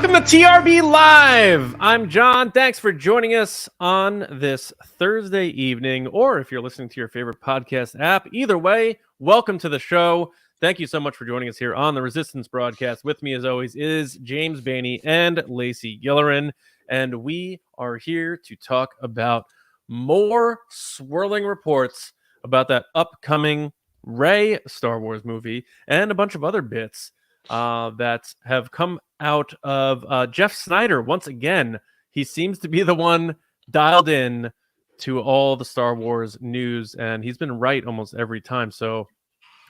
Welcome to TRB Live. I'm John. Thanks for joining us on this Thursday evening, or if you're listening to your favorite podcast app. Either way, welcome to the show. Thank you so much for joining us here on the Resistance broadcast. With me, as always, is James Baney and Lacey Gilleran, and we are here to talk about more swirling reports about that upcoming Rey Star Wars movie and a bunch of other bits that have come out of Jeff Snyder. Once again, he seems to be the one dialed in to all the Star Wars news, and he's been right almost every time. So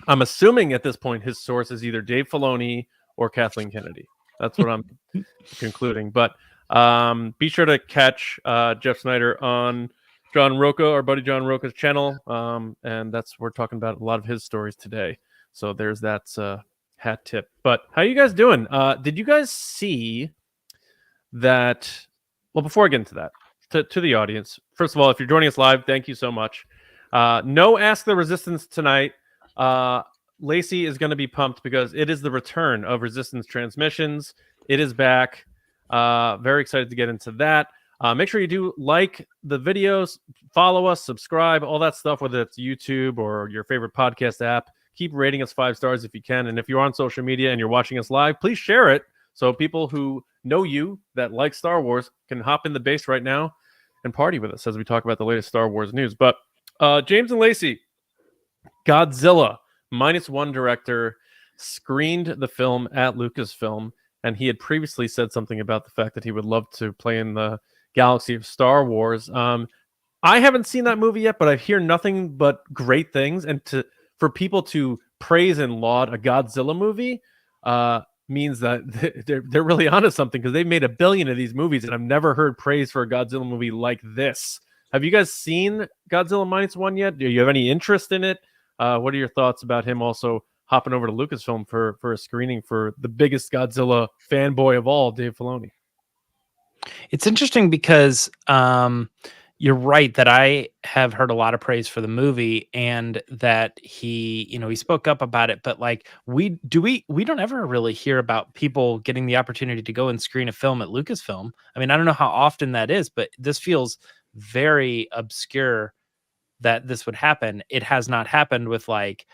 I'm assuming at this point his source is either Dave Filoni or Kathleen Kennedy. That's what I'm concluding. But be sure to catch Jeff Snyder on John Roca, our buddy John Roca's channel, and we're talking about a lot of his stories today. So there's that hat tip. But how you guys doing? Did you guys see that? Well, before I get into that, to the audience, first of all, if you're joining us live, thank you so much. No Ask the Resistance tonight. Lacey is going to be pumped because it is the return of Resistance Transmissions. It is back. Very excited to get into that. Make sure you do like the videos, follow us, subscribe, all that stuff, whether it's YouTube or your favorite podcast app. Keep rating us 5 stars if you can. And if you're on social media and you're watching us live, please share it so people who know you that like Star Wars can hop in the base right now and party with us as we talk about the latest Star Wars news. But James and Lacey, Godzilla -1 director screened the film at Lucasfilm, and he had previously said something about the fact that he would love to play in the galaxy of Star Wars. I haven't seen that movie yet, but I hear nothing but great things, and for people to praise and laud a Godzilla movie means that they're really onto something, because they've made 1 billion of these movies, and I've never heard praise for a Godzilla movie like this. Have you guys seen Godzilla -1 yet? Do you have any interest in it? What are your thoughts about him also hopping over to Lucasfilm for a screening for the biggest Godzilla fanboy of all, Dave Filoni? It's interesting because you're right that I have heard a lot of praise for the movie, and that he spoke up about it. But like, we don't ever really hear about people getting the opportunity to go and screen a film at Lucasfilm. I mean, I don't know how often that is, but this feels very obscure that this would happen. It has not happened with like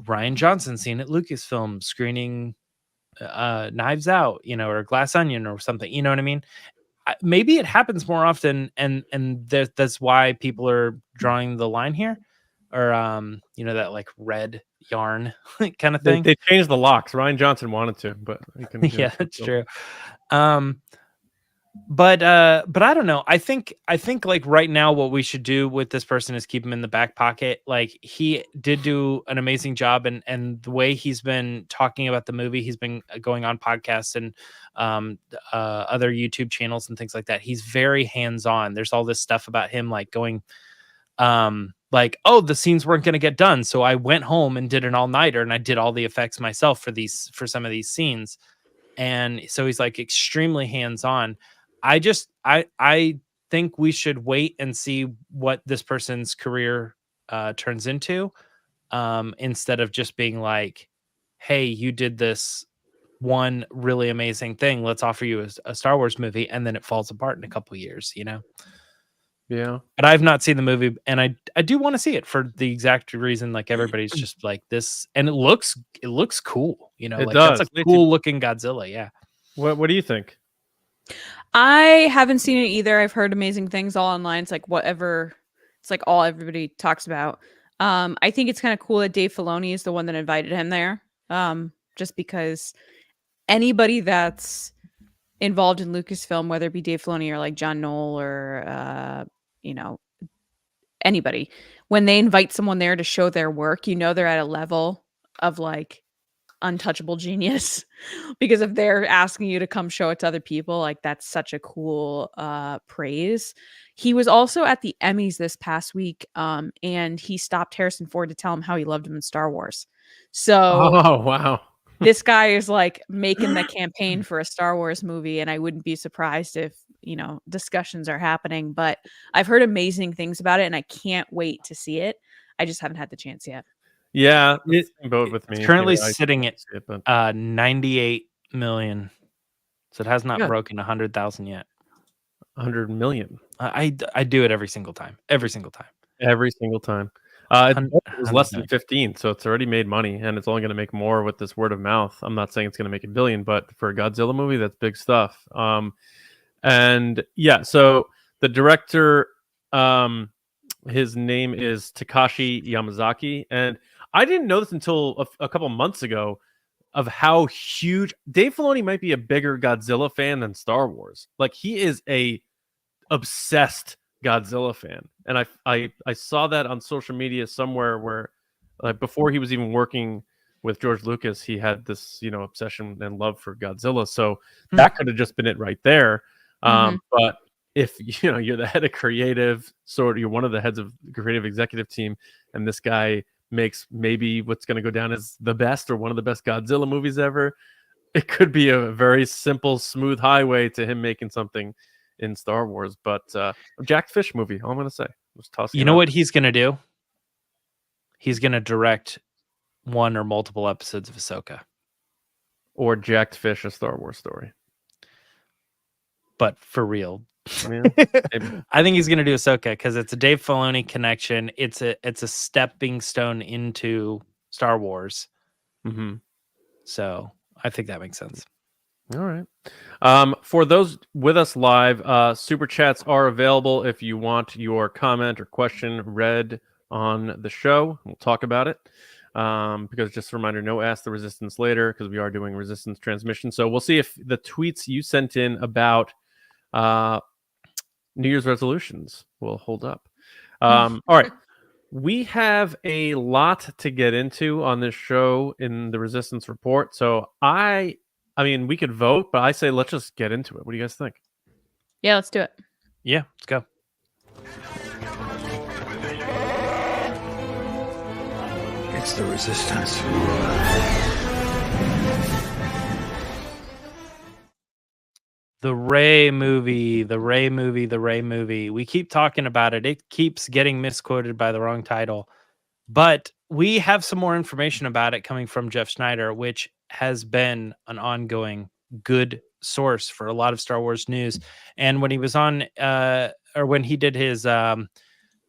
Rian Johnson seen at Lucasfilm screening Knives Out, or Glass Onion or something. You know what I mean? Maybe it happens more often, and that's why people are drawing the line here, or that like red yarn kind of thing. They changed the locks. Rian Johnson wanted to, but yeah, that's true. But I don't know. I think like right now what we should do with this person is keep him in the back pocket. Like, he did do an amazing job, and the way he's been talking about the movie, he's been going on podcasts and other YouTube channels and things like that. He's very hands-on. There's all this stuff about him like going like, oh, the scenes weren't going to get done, so I went home and did an all-nighter, and I did all the effects myself for some of these scenes. And so he's like extremely hands-on. I think we should wait and see what this person's career turns into, instead of just being like, hey, you did this one really amazing thing, let's offer you a Star Wars movie, and then it falls apart in a couple years, Yeah. But I've not seen the movie, and I do want to see it for the exact reason, like everybody's just like this, and it looks cool, It like does. That's a cool looking Godzilla. Yeah. What do you think? I haven't seen it either. I've heard amazing things all online. It's like it's like all everybody talks about. I think it's kind of cool that Dave Filoni is the one that invited him there. Just because anybody that's involved in Lucasfilm, whether it be Dave Filoni or like John Knoll or anybody, when they invite someone there to show their work, they're at a level of like untouchable genius, because if they're asking you to come show it to other people, like, that's such a cool praise. He was also at the Emmys this past week, and he stopped Harrison Ford to tell him how he loved him in Star Wars. So Oh, wow. this guy is like making the campaign for a Star Wars movie, and I wouldn't be surprised if discussions are happening. But I've heard amazing things about it, and I can't wait to see it. I just haven't had the chance yet. Yeah, it's both with me. It's currently sitting at 98 million. So it has not Yeah. broken 100,000 yet. 100 million. I do it every single time. Every single time. Every single time. It was less than 15, so it's already made money, and it's only going to make more with this word of mouth. I'm not saying it's going to make $1 billion, but for a Godzilla movie, that's big stuff. And yeah, so the director, his name is Takashi Yamazaki, and I didn't know this until a couple months ago of how huge Dave Filoni might be a bigger Godzilla fan than Star Wars. Like, he is a obsessed Godzilla fan, and I saw that on social media somewhere where before he was even working with George Lucas, he had this obsession and love for Godzilla. So that could have just been it right there. But if you're the head of creative, you're one of the heads of the creative executive team, and this guy makes maybe what's going to go down as the best or one of the best Godzilla movies ever, it could be a very simple, smooth highway to him making something in Star Wars. But Jack Fish movie, all I'm going to say. You know what he's going to do? He's going to direct one or multiple episodes of Ahsoka. Or Jack Fish, a Star Wars story. But for real. Yeah, I think he's going to do Ahsoka because it's a Dave Filoni connection. It's a stepping stone into Star Wars. So I think that makes sense. All right. For those with us live, super chats are available if you want your comment or question read on the show. We'll talk about it. Because just a reminder, no Ask the Resistance later because we are doing Resistance transmission. So we'll see if the tweets you sent in about New Year's resolutions will hold up. All right. We have a lot to get into on this show in the Resistance Report. So I mean, we could vote, but I say let's just get into it. What do you guys think? Yeah, let's do it. Yeah, let's go. It's the Resistance. The Rey movie, the Rey movie, the Rey movie. We keep talking about it. It keeps getting misquoted by the wrong title. But we have some more information about it coming from Jeff Schneider, which has been an ongoing good source for a lot of Star Wars news. And when he was on, or when he did his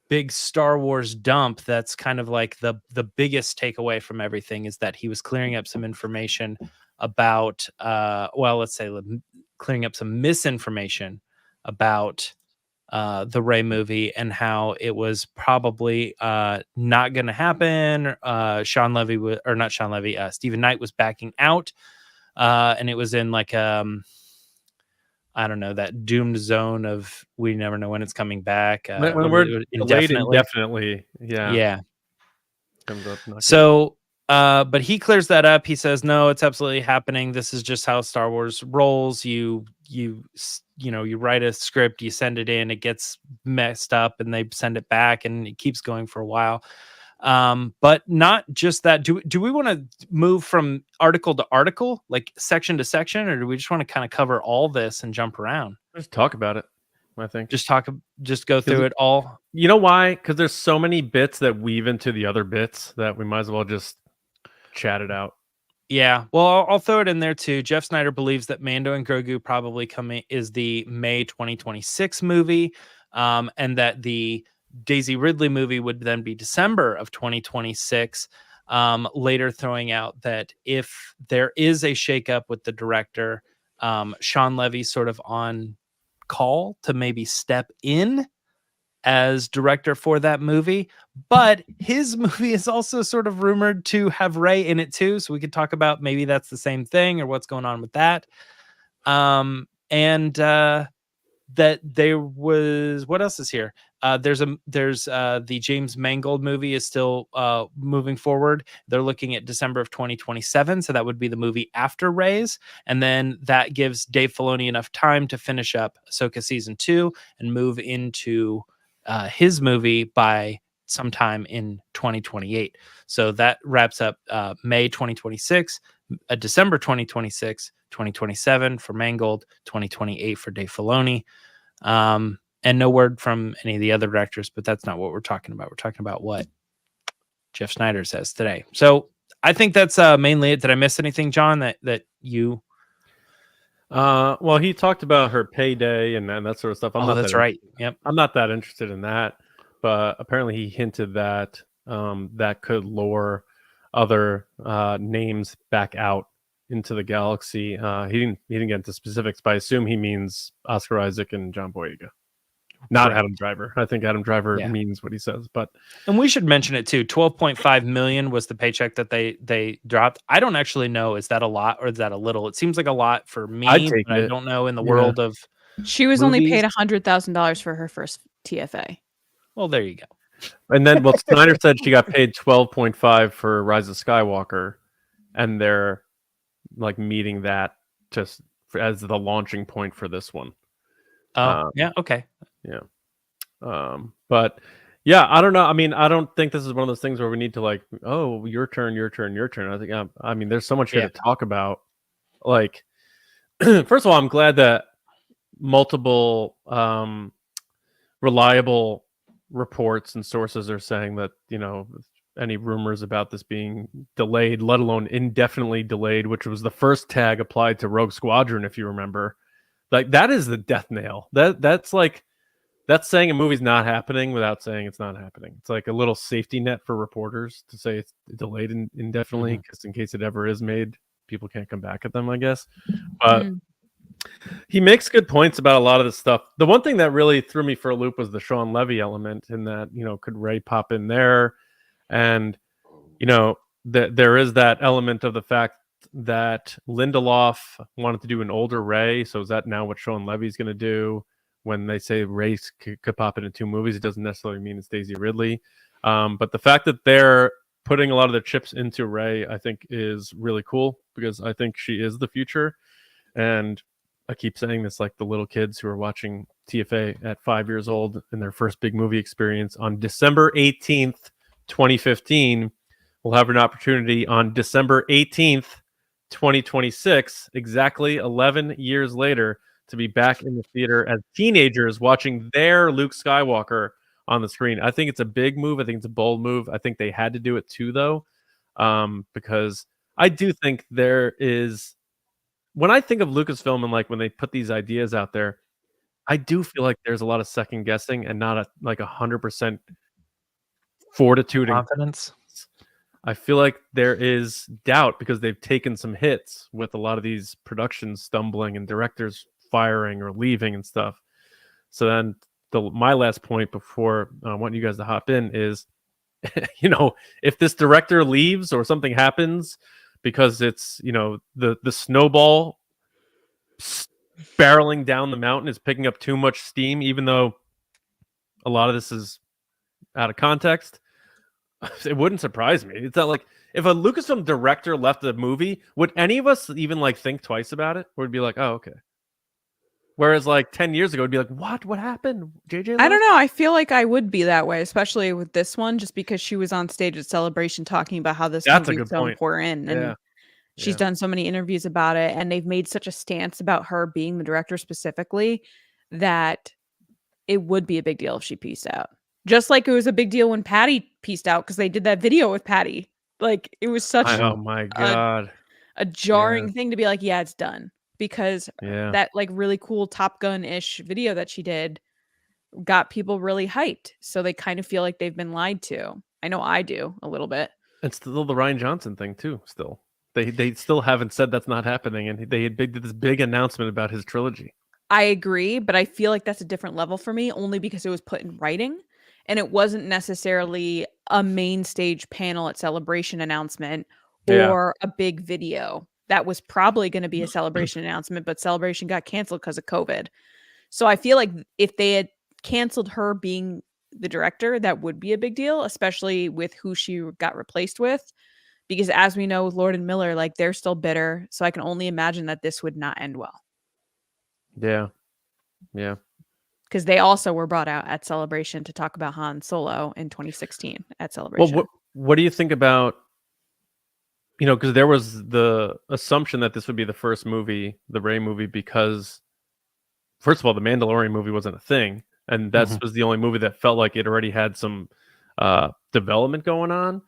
big Star Wars dump, that's kind of like the biggest takeaway from everything is that he was clearing up some information about, well, let's say clearing up some misinformation about the Rey movie and how it was probably not going to happen. Stephen Knight was backing out, and it was in like I don't know, that doomed zone of we never know when it's coming back. When we're indefinitely, yeah. Comes up so. But he clears that up. He says, no, it's absolutely happening. This is just how Star Wars rolls. You write a script, you send it in, it gets messed up and they send it back and it keeps going for a while. But not just that. Do we want to move from article to article, like section to section, or do we just want to kind of cover all this and jump around? Just talk about it. I think just go through it all. You know why? Because there's so many bits that weave into the other bits that we might as well just chat it out. Yeah, well, I'll throw it in there too. Jeff Schneider believes that Mando and Grogu probably is the May 2026 movie, and that the Daisy Ridley movie would then be December of 2026. Later throwing out that if there is a shakeup with the director, Sean Levy's sort of on call to maybe step in as director for that movie, but his movie is also sort of rumored to have Rey in it too, so we could talk about maybe that's the same thing or what's going on with that. That there was, what else is here? There's the James Mangold movie is still moving forward. They're looking at December of 2027, so that would be the movie after Rey's, and then that gives Dave Filoni enough time to finish up Ahsoka season 2 and move into his movie by sometime in 2028. So that wraps up May 2026, December 2026, 2027 for Mangold, 2028 for Dave Filoni. And no word from any of the other directors, but that's not what we're talking about. We're talking about what Jeff Schneider says today. So I think that's mainly it. Did I miss anything, John, that you... Well, he talked about her payday and that sort of stuff. Oh, that's right. Yep. I'm not that interested in that, but apparently he hinted that that could lure other names back out into the galaxy. He didn't get into specifics, but I assume he means Oscar Isaac and John Boyega, not Correct. Adam Driver. I think Adam Driver Yeah. means what he says, but And we should mention it too. 12.5 million was the paycheck that they dropped. I don't actually know, is that a lot or is that a little? It seems like a lot for me, I'd take but I it. don't know in the Yeah. world of She was only paid movies. $100,000 for her first TFA. Well, there you go. And then, well, Snyder said she got paid 12.5 for Rise of Skywalker, and they're like meeting that just as the launching point for this one. Oh, yeah, okay. But yeah, I don't know. I mean, I don't think this is one of those things where we need to like, oh, your turn, your turn, your turn. I think, I mean, there's so much here Yeah. to talk about. Like, first of all, I'm glad that multiple reliable reports and sources are saying that, you know, any rumors about this being delayed, let alone indefinitely delayed, which was the first tag applied to Rogue Squadron, if you remember. Like, that is the death nail. That's like, that's saying a movie's not happening without saying it's not happening. It's like a little safety net for reporters to say it's delayed indefinitely, because in case it ever is made, people can't come back at them, I guess. But he makes good points about a lot of this stuff. The one thing that really threw me for a loop was the Sean Levy element, in that, you know, could Ray pop in there? And, you know, there is that element of the fact that Lindelof wanted to do an older Ray. So is that now what Sean Levy's going to do? When they say Ray could pop into 2 movies, it doesn't necessarily mean it's Daisy Ridley. But the fact that they're putting a lot of their chips into Ray, I think, is really cool, because I think she is the future. And I keep saying this, like the little kids who are watching TFA at 5 years old in their first big movie experience on December 18th, 2015, will have an opportunity on December 18th, 2026, exactly 11 years later, to be back in the theater as teenagers watching their Luke Skywalker on the screen. I think it's a big move. I think it's a bold move. I think they had to do it too, though, because I do think there is, when I think of Lucasfilm and like when they put these ideas out there, I do feel like there's a lot of second guessing and not like 100% fortitude and Confidence. I feel like there is doubt because they've taken some hits with a lot of these productions stumbling and directors firing or leaving and stuff. So then my last point before I want you guys to hop in is, you know, if this director leaves or something happens because it's, you know, the snowball barreling down the mountain is picking up too much steam, even though a lot of this is out of context, it wouldn't surprise me. It's not like if a Lucasfilm director left the movie, would any of us even like think twice about it? Or would be like, oh, okay. Whereas like 10 years ago, it'd be like, what happened? JJ? I don't know. I feel like I would be that way, especially with this one, just because she was on stage at Celebration talking about how this That's a movie good was so point. important. And Yeah. she's done so many interviews about it, and they've made such a stance about her being the director specifically that it would be a big deal if she pieced out. Just like it was a big deal when Patty pieced out, because they did that video with Patty. Like, it was such Oh my God. a jarring thing to be like, yeah, it's done. Because that like really cool Top Gun-ish video that she did got people really hyped. So they kind of feel like they've been lied to. I know I do a little bit. It's still the Rian Johnson thing too. Still, they still haven't said that's not happening, and they did this big announcement about his trilogy. I agree, but I feel like that's a different level for me, only because it was put in writing, and it wasn't necessarily a main stage panel at Celebration announcement or a big video. That was probably going to be a Celebration announcement, but Celebration got canceled because of COVID. So I feel like if they had canceled her being the director, that would be a big deal, especially with who she got replaced with. Because as we know with Lord and Miller, like they're still bitter. So I can only imagine that this would not end well. Yeah. Because they also were brought out at Celebration to talk about Han Solo in 2016 at Celebration. Well, what do you think about, you know, because there was the assumption that this would be the first movie, the Rey movie, because first of all, the Mandalorian movie wasn't a thing. And that was the only movie that felt like it already had some development going on.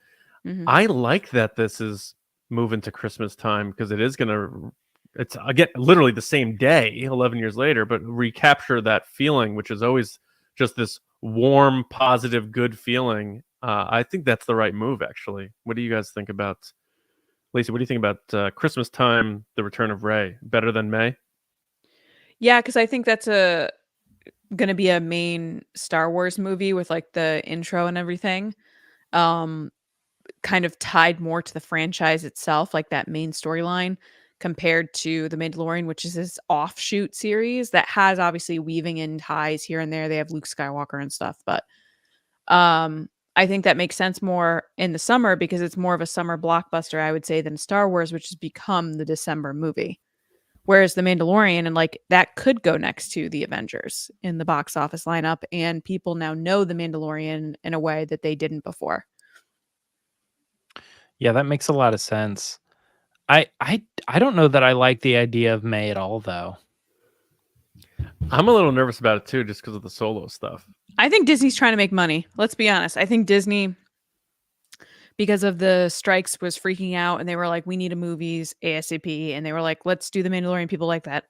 I like that this is moving to Christmas time, because it is going to it's again literally the same day, 11 years later, but recapture that feeling, which is always just this warm, positive, good feeling. I think that's the right move, actually. What do you guys think about, Lacey? What do you think about Christmas time, The Return of Rey? Better than May? Yeah, because I think that's gonna be a main Star Wars movie with like the intro and everything. Kind of tied more to the franchise itself, like that main storyline, compared to The Mandalorian, which is this offshoot series that has obviously weaving in ties here and there. They have Luke Skywalker and stuff, but I think that makes sense more in the summer because it's more of a summer blockbuster, I would say, than Star Wars, which has become the December movie. Whereas The Mandalorian and like that could go next to the Avengers in the box office lineup, and people now know The Mandalorian in a way that they didn't before. Yeah, that makes a lot of sense. I don't know that I like the idea of May at all, though. I'm a little nervous about it too, just because of the Solo stuff. I think Disney's trying to make money. Let's be honest. I think Disney, because of the strikes, was freaking out, and they were like, "We need a movies ASAP," and they were like, "Let's do The Mandalorian." People like that.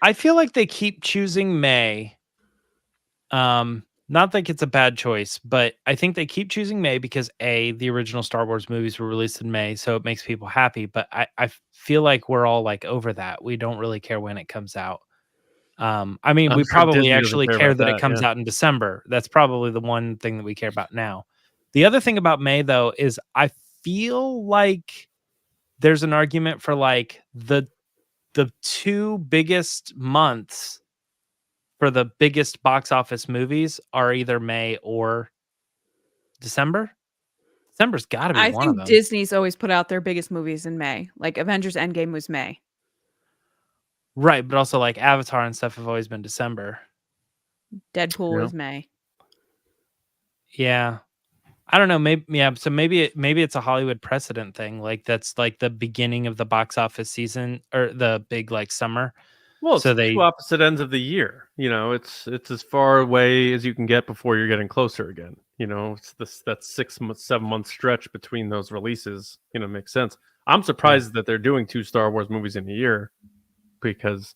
I feel like they keep choosing May. Not like it's a bad choice, but I think they keep choosing May because the original Star Wars movies were released in May, so it makes people happy. But I feel like we're all like over that. We don't really care when it comes out. I mean, I'm we sure probably Disney doesn't actually care care about that it that, comes yeah. out in December. That's probably the one thing that we care about now. The other thing about May, though, is I feel like there's an argument for like the two biggest months for the biggest box office movies are either May or December. December's got to be I one of think them. Disney's always put out their biggest movies in May. Like Avengers Endgame was May. Right, but also like Avatar and stuff have always been December. Deadpool Yeah. was May. Yeah. I don't know, so maybe it's a Hollywood precedent thing. Like that's like the beginning of the box office season or the big like summer. Well, it's So the two opposite ends of the year. It's as far away as you can get before you're getting closer again. It's that 7 month stretch between those releases. Makes sense. I'm surprised that they're doing 2 Star Wars movies in a year because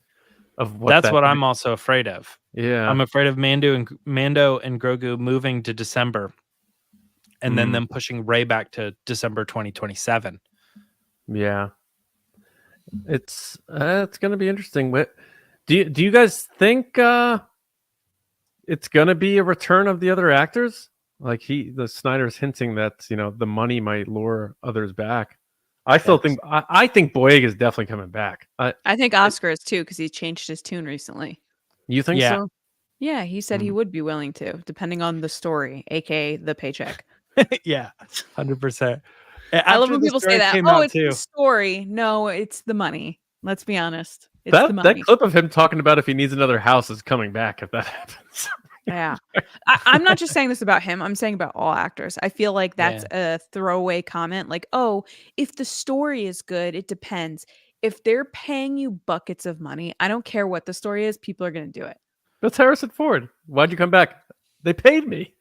of what. That's what I'm also afraid of. Yeah, I'm afraid of Mando and Grogu moving to December, and then them pushing Rey back to December 2027. Yeah, it's going to be interesting. Do you guys think it's going to be a return of the other actors? Like the Snyder's hinting that the money might lure others back. I still think I think Boyega is definitely coming back. I think Oscar is too because he changed his tune recently. You think so? Yeah, he said he would be willing to, depending on the story, aka the paycheck. Yeah, 100%. I love when people say that. Oh, it's the story. No, it's the money. Let's be honest. It's the money. That clip of him talking about if he needs another house is coming back if that happens. Yeah. I'm not just saying this about him. I'm saying about all actors. I feel like that's a throwaway comment. Like, oh, if the story is good, it depends. If they're paying you buckets of money, I don't care what the story is, people are going to do it. That's Harrison Ford. Why'd you come back? They paid me.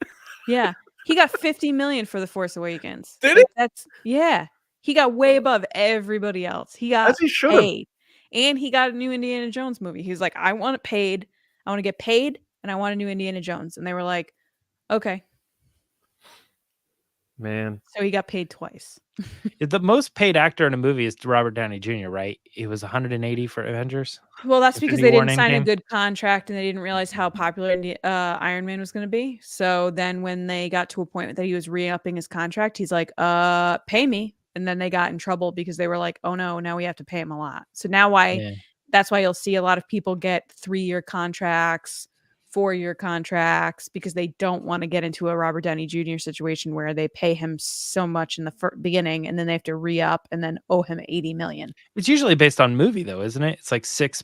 Yeah. He got $50 million for The Force Awakens. Did he? He got way above everybody else. He got As he should have. paid. And he got a new Indiana Jones movie. He was like, I want it paid. I want to get paid. And I want a new Indiana Jones. And they were like, okay. Man. So he got paid twice. The most paid actor in a movie is Robert Downey Jr., right? He was 180 for Avengers. Well, that's because they Infinity War didn't and sign a Endgame? good contract and they didn't realize how popular Iron Man was going to be. So then when they got to a point that he was re-upping his contract, he's like, pay me. And then they got in trouble because they were like, oh no, now we have to pay him a lot. So now that's why you'll see a lot of people get 3-year contracts, 4-year contracts, because they don't want to get into a Robert Downey Jr. situation where they pay him so much in the beginning and then they have to re-up and then owe him $80 million. It's usually based on movie, though, isn't it? It's like 6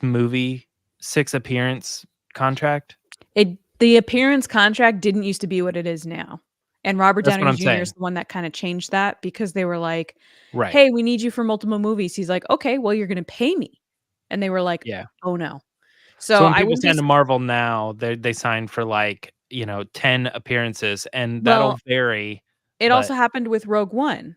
appearance contract. The appearance contract didn't used to be what it is now. And Robert That's what Downey I'm Jr. saying. is the one that kind of changed that because they were like, Right. hey, we need you for multiple movies. He's like, okay, well, you're going to pay me. And they were like, oh no. So when I people would sign to Marvel now, they sign for like, 10 appearances, and that'll vary. It also happened with Rogue One.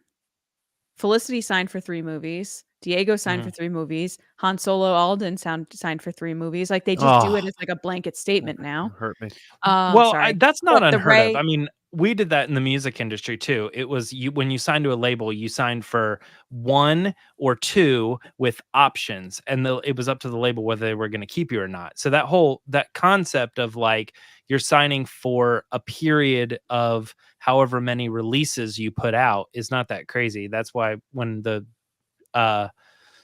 Felicity signed for 3 movies. Diego signed for 3 movies. Han Solo Alden signed for 3 movies. Like they just do it Oh, as like a blanket statement now. hurt me. Well, Sorry. that's not But the unheard of. Ray- I mean, we did that in the music industry too. It was when you signed to a label, you signed for 1 or 2 with options, and it was up to the label whether they were going to keep you or not. So that concept of like you're signing for a period of however many releases you put out is not that crazy. That's why when the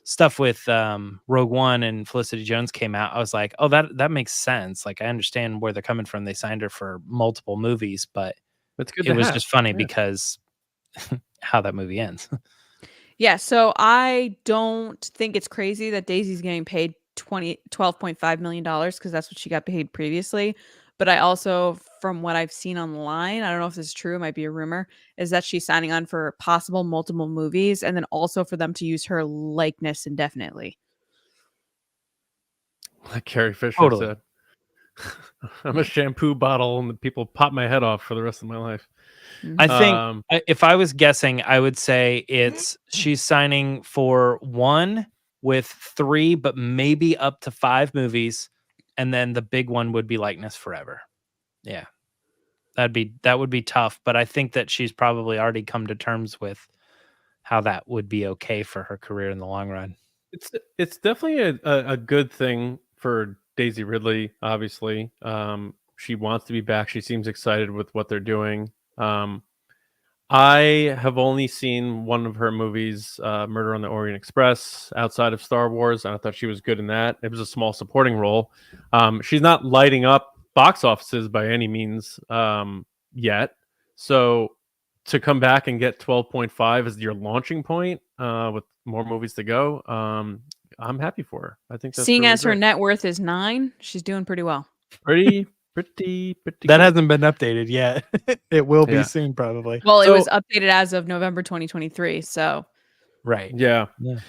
stuff with Rogue One and Felicity Jones came out, I was like, oh, that makes sense. Like I understand where they're coming from. They signed her for multiple movies, but It's good. it was just funny because how that movie ends. Yeah, so I don't think it's crazy that Daisy's getting paid $12.5 million because that's what she got paid previously. But I also, from what I've seen online, I don't know if this is true, it might be a rumor, is that she's signing on for possible multiple movies and then also for them to use her likeness indefinitely. Like Carrie Fisher Totally. said, I'm a shampoo bottle and the people pop my head off for the rest of my life. I think if I was guessing, I would say she's signing for 1 with 3, but maybe up to 5 movies, and then the big one would be likeness forever. Yeah, that would be tough, but I think that she's probably already come to terms with how that would be okay for her career in the long run. It's definitely a good thing for Daisy Ridley. Obviously, she wants to be back. She seems excited with what they're doing. I have only seen one of her movies, Murder on the Orient Express, outside of Star Wars, and I thought she was good in that. It was a small supporting role. She's not lighting up box offices by any means yet. So to come back and get 12.5 as your launching point with more movies to go, I'm happy for her. I think that's Seeing really as her great. net worth is 9, she's doing pretty well. Pretty That good. hasn't been updated yet. It will be Yeah. soon, probably. Well, So- it was updated as of November 2023, so Right. Yeah. Yeah.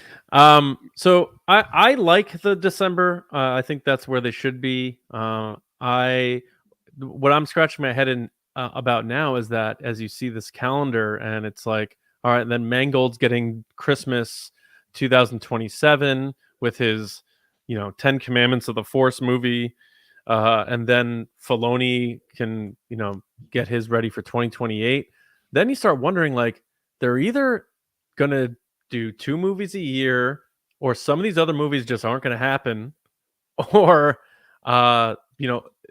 So I like the December. I think that's where they should be. What I'm scratching my head in about now is that as you see this calendar and it's like, all right, then Mangold's getting Christmas 2027 with his, 10 Commandments of the Force movie. And then Filoni can, get his ready for 2028. Then you start wondering, like, they're either going to do 2 movies a year, or some of these other movies just aren't going to happen, or,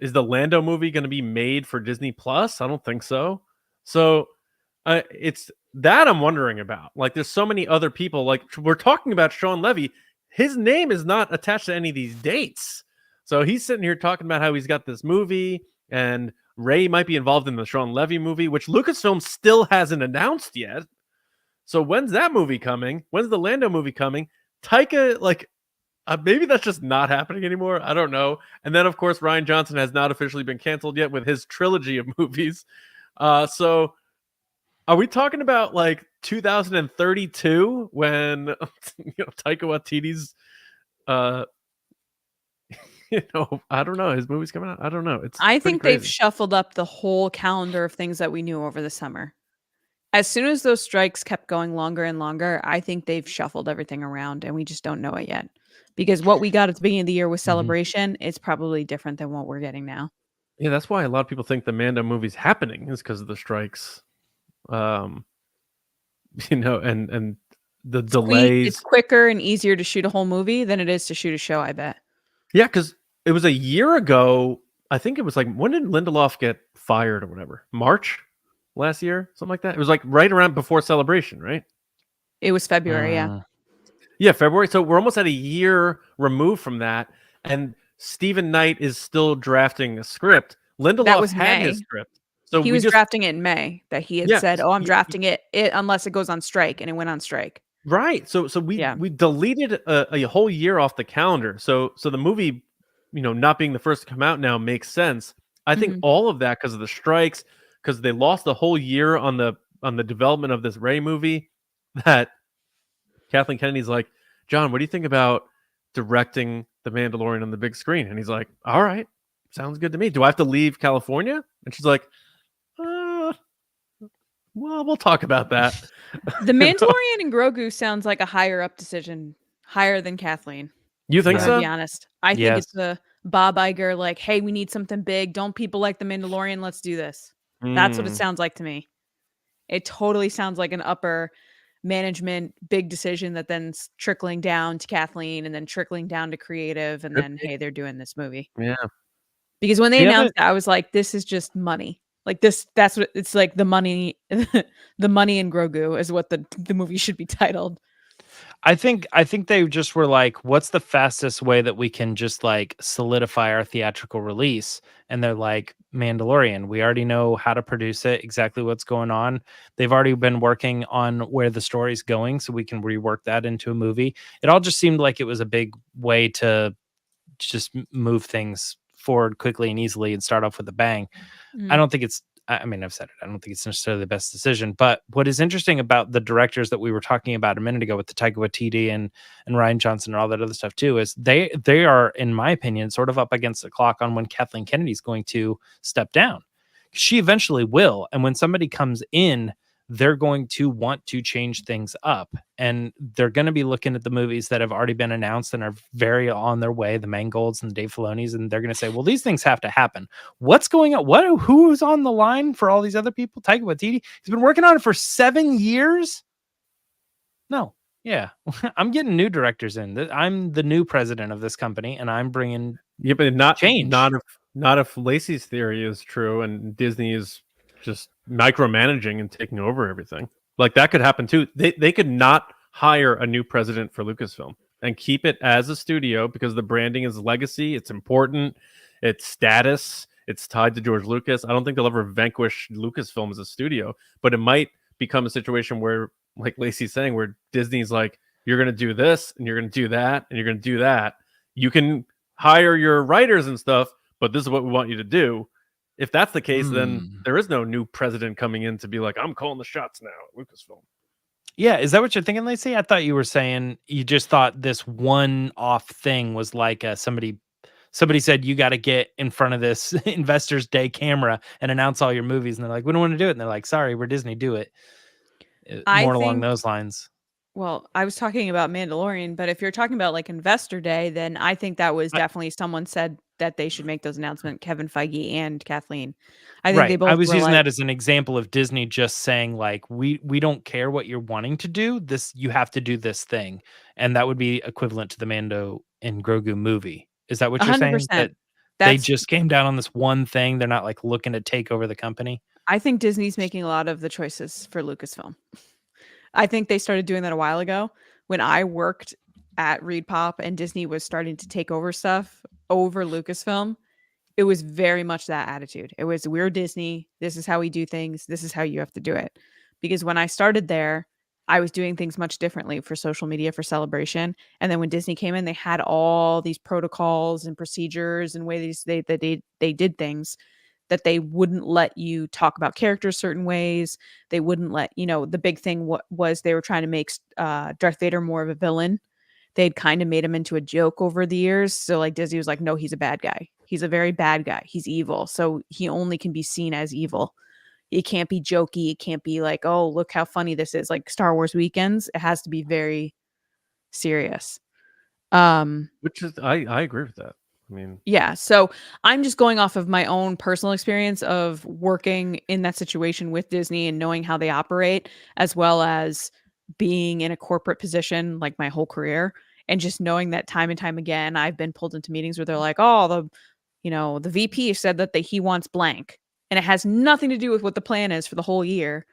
is the Lando movie going to be made for Disney Plus? I don't think so. So it's that I'm wondering about. Like, there's so many other people. Like, we're talking about Sean Levy. His name is not attached to any of these dates. So he's sitting here talking about how he's got this movie, and Ray might be involved in the Sean Levy movie, which Lucasfilm still hasn't announced yet. So when's that movie coming? When's the Lando movie coming? Taika, like, maybe that's just not happening anymore. I don't know. And then, of course, Rian Johnson has not officially been canceled yet with his trilogy of movies. So are we talking about like 2032 when Taika Waititi's I don't know, his movie's coming out? I don't know. I think they've crazy. shuffled up the whole calendar of things that we knew over the summer. As soon as those strikes kept going longer and longer, I think they've shuffled everything around and we just don't know it yet. Because what we got at the beginning of the year with Celebration is probably different than what we're getting now. Yeah, that's why a lot of people think the Mando movie's happening is because of the strikes. And the delays. It's quicker and easier to shoot a whole movie than it is to shoot a show, I bet. Yeah, because it was a year ago. I think it was like, when did Lindelof get fired or whatever? March last year? Something like that? It was like right around before Celebration, right? It was February, yeah. Yeah, February. So we're almost at a year removed from that. And Stephen Knight is still drafting a script. Lindelof had his script. So he was drafting it in May that he had said, I'm drafting it unless it goes on strike, and it went on strike. Right. So we deleted a whole year off the calendar. So the movie, not being the first to come out now makes sense. I think all of that because of the strikes, because they lost the whole year on the development of this Ray movie, that Kathleen Kennedy's like, John, what do you think about directing The Mandalorian on the big screen? And he's like, all right, sounds good to me. Do I have to leave California? And she's like, Well, we'll talk about that. The Mandalorian and Grogu sounds like a higher up decision, higher than Kathleen. You think I'm so? gonna be honest. I think Yes. it's a Bob Iger, like, hey, we need something big. Don't people like the Mandalorian? Let's do this. That's what it sounds like to me. It totally sounds like an upper management big decision that then trickling down to Kathleen and then trickling down to creative, and then hey, they're doing this movie. Yeah. Because when they The other- announced that, I was like, this is just money. Like that's what it's like. The money, the money in Grogu is what the movie should be titled. I think they just were like, what's the fastest way that we can just like solidify our theatrical release? And they're like, Mandalorian. We already know how to produce it, exactly what's going on. They've already been working on where the story's going, so we can rework that into a movie. It all just seemed like it was a big way to just move things forward quickly and easily and start off with a bang. I don't think it's, I mean, I've said it, I don't think it's necessarily the best decision, but what is interesting about the directors that we were talking about a minute ago with the Taika Waititi and Rian Johnson and all that other stuff too, is they are, in my opinion, sort of up against the clock on when Kathleen Kennedy's going to step down. She eventually will. And when somebody comes in, they're going to want to change things up, and they're going to be looking at the movies that have already been announced and are very on their way, the Mangolds and the Dave Filonis, and they're going to say, well, these things have to happen. What's going on? Who's on the line for all these other people? Taika Waititi, he's been working on it for 7 years. No. Yeah. I'm getting new directors in. I'm the new president of this company, and I'm bringing but not change. Not if Lacey's theory is true and Disney is just micromanaging and taking over everything. Like that could happen too. They could not hire a new president for Lucasfilm and keep it as a studio because the branding is legacy. It's important. It's status. It's tied to George Lucas. I don't think they'll ever vanquish Lucasfilm as a studio, but it might become a situation where, like Lacey's saying, where Disney's like, you're going to do this and you're going to do that and you're going to do that. You can hire your writers and stuff, but this is what we want you to do. If that's the case, then there is no new president coming in to be like, I'm calling the shots now at Lucasfilm. Yeah, is that what you're thinking, Lacey? I thought you were saying you just thought this one-off thing was like somebody said you got to get in front of this Investors Day camera and announce all your movies, and they're like, we don't want to do it, and they're like, sorry, we're Disney, do it. More along those lines. Well, I was talking about Mandalorian, but if you're talking about like Investor Day, then I think that was definitely someone said that they should make those announcements, Kevin Feige and Kathleen. I think they both I was were using like, that as an example of Disney just saying like, we don't care what you're wanting to do. You have to do this thing. And that would be equivalent to the Mando and Grogu movie. Is that what you're saying? 100%. That they just came down on this one thing. They're not like looking to take over the company. I think Disney's making a lot of the choices for Lucasfilm. I think they started doing that a while ago when I worked at Reed Pop and Disney was starting to take over stuff over Lucasfilm. It was very much that attitude. It was, we're Disney. This is how we do things. This is how you have to do it. Because when I started there, I was doing things much differently for social media, for Celebration. And then when Disney came in, they had all these protocols and procedures and ways they did things, that they wouldn't let you talk about characters certain ways. They wouldn't let, the big thing was they were trying to make Darth Vader more of a villain. They'd kind of made him into a joke over the years. So like Disney was like, no, he's a bad guy. He's a very bad guy. He's evil. So he only can be seen as evil. It can't be jokey. It can't be like, oh, look how funny this is. Like Star Wars weekends, it has to be very serious. Which is, I agree with that. I mean, yeah. So I'm just going off of my own personal experience of working in that situation with Disney and knowing how they operate, as well as being in a corporate position like my whole career, and just knowing that time and time again, I've been pulled into meetings where they're like, oh, the VP said that he wants blank, and it has nothing to do with what the plan is for the whole year.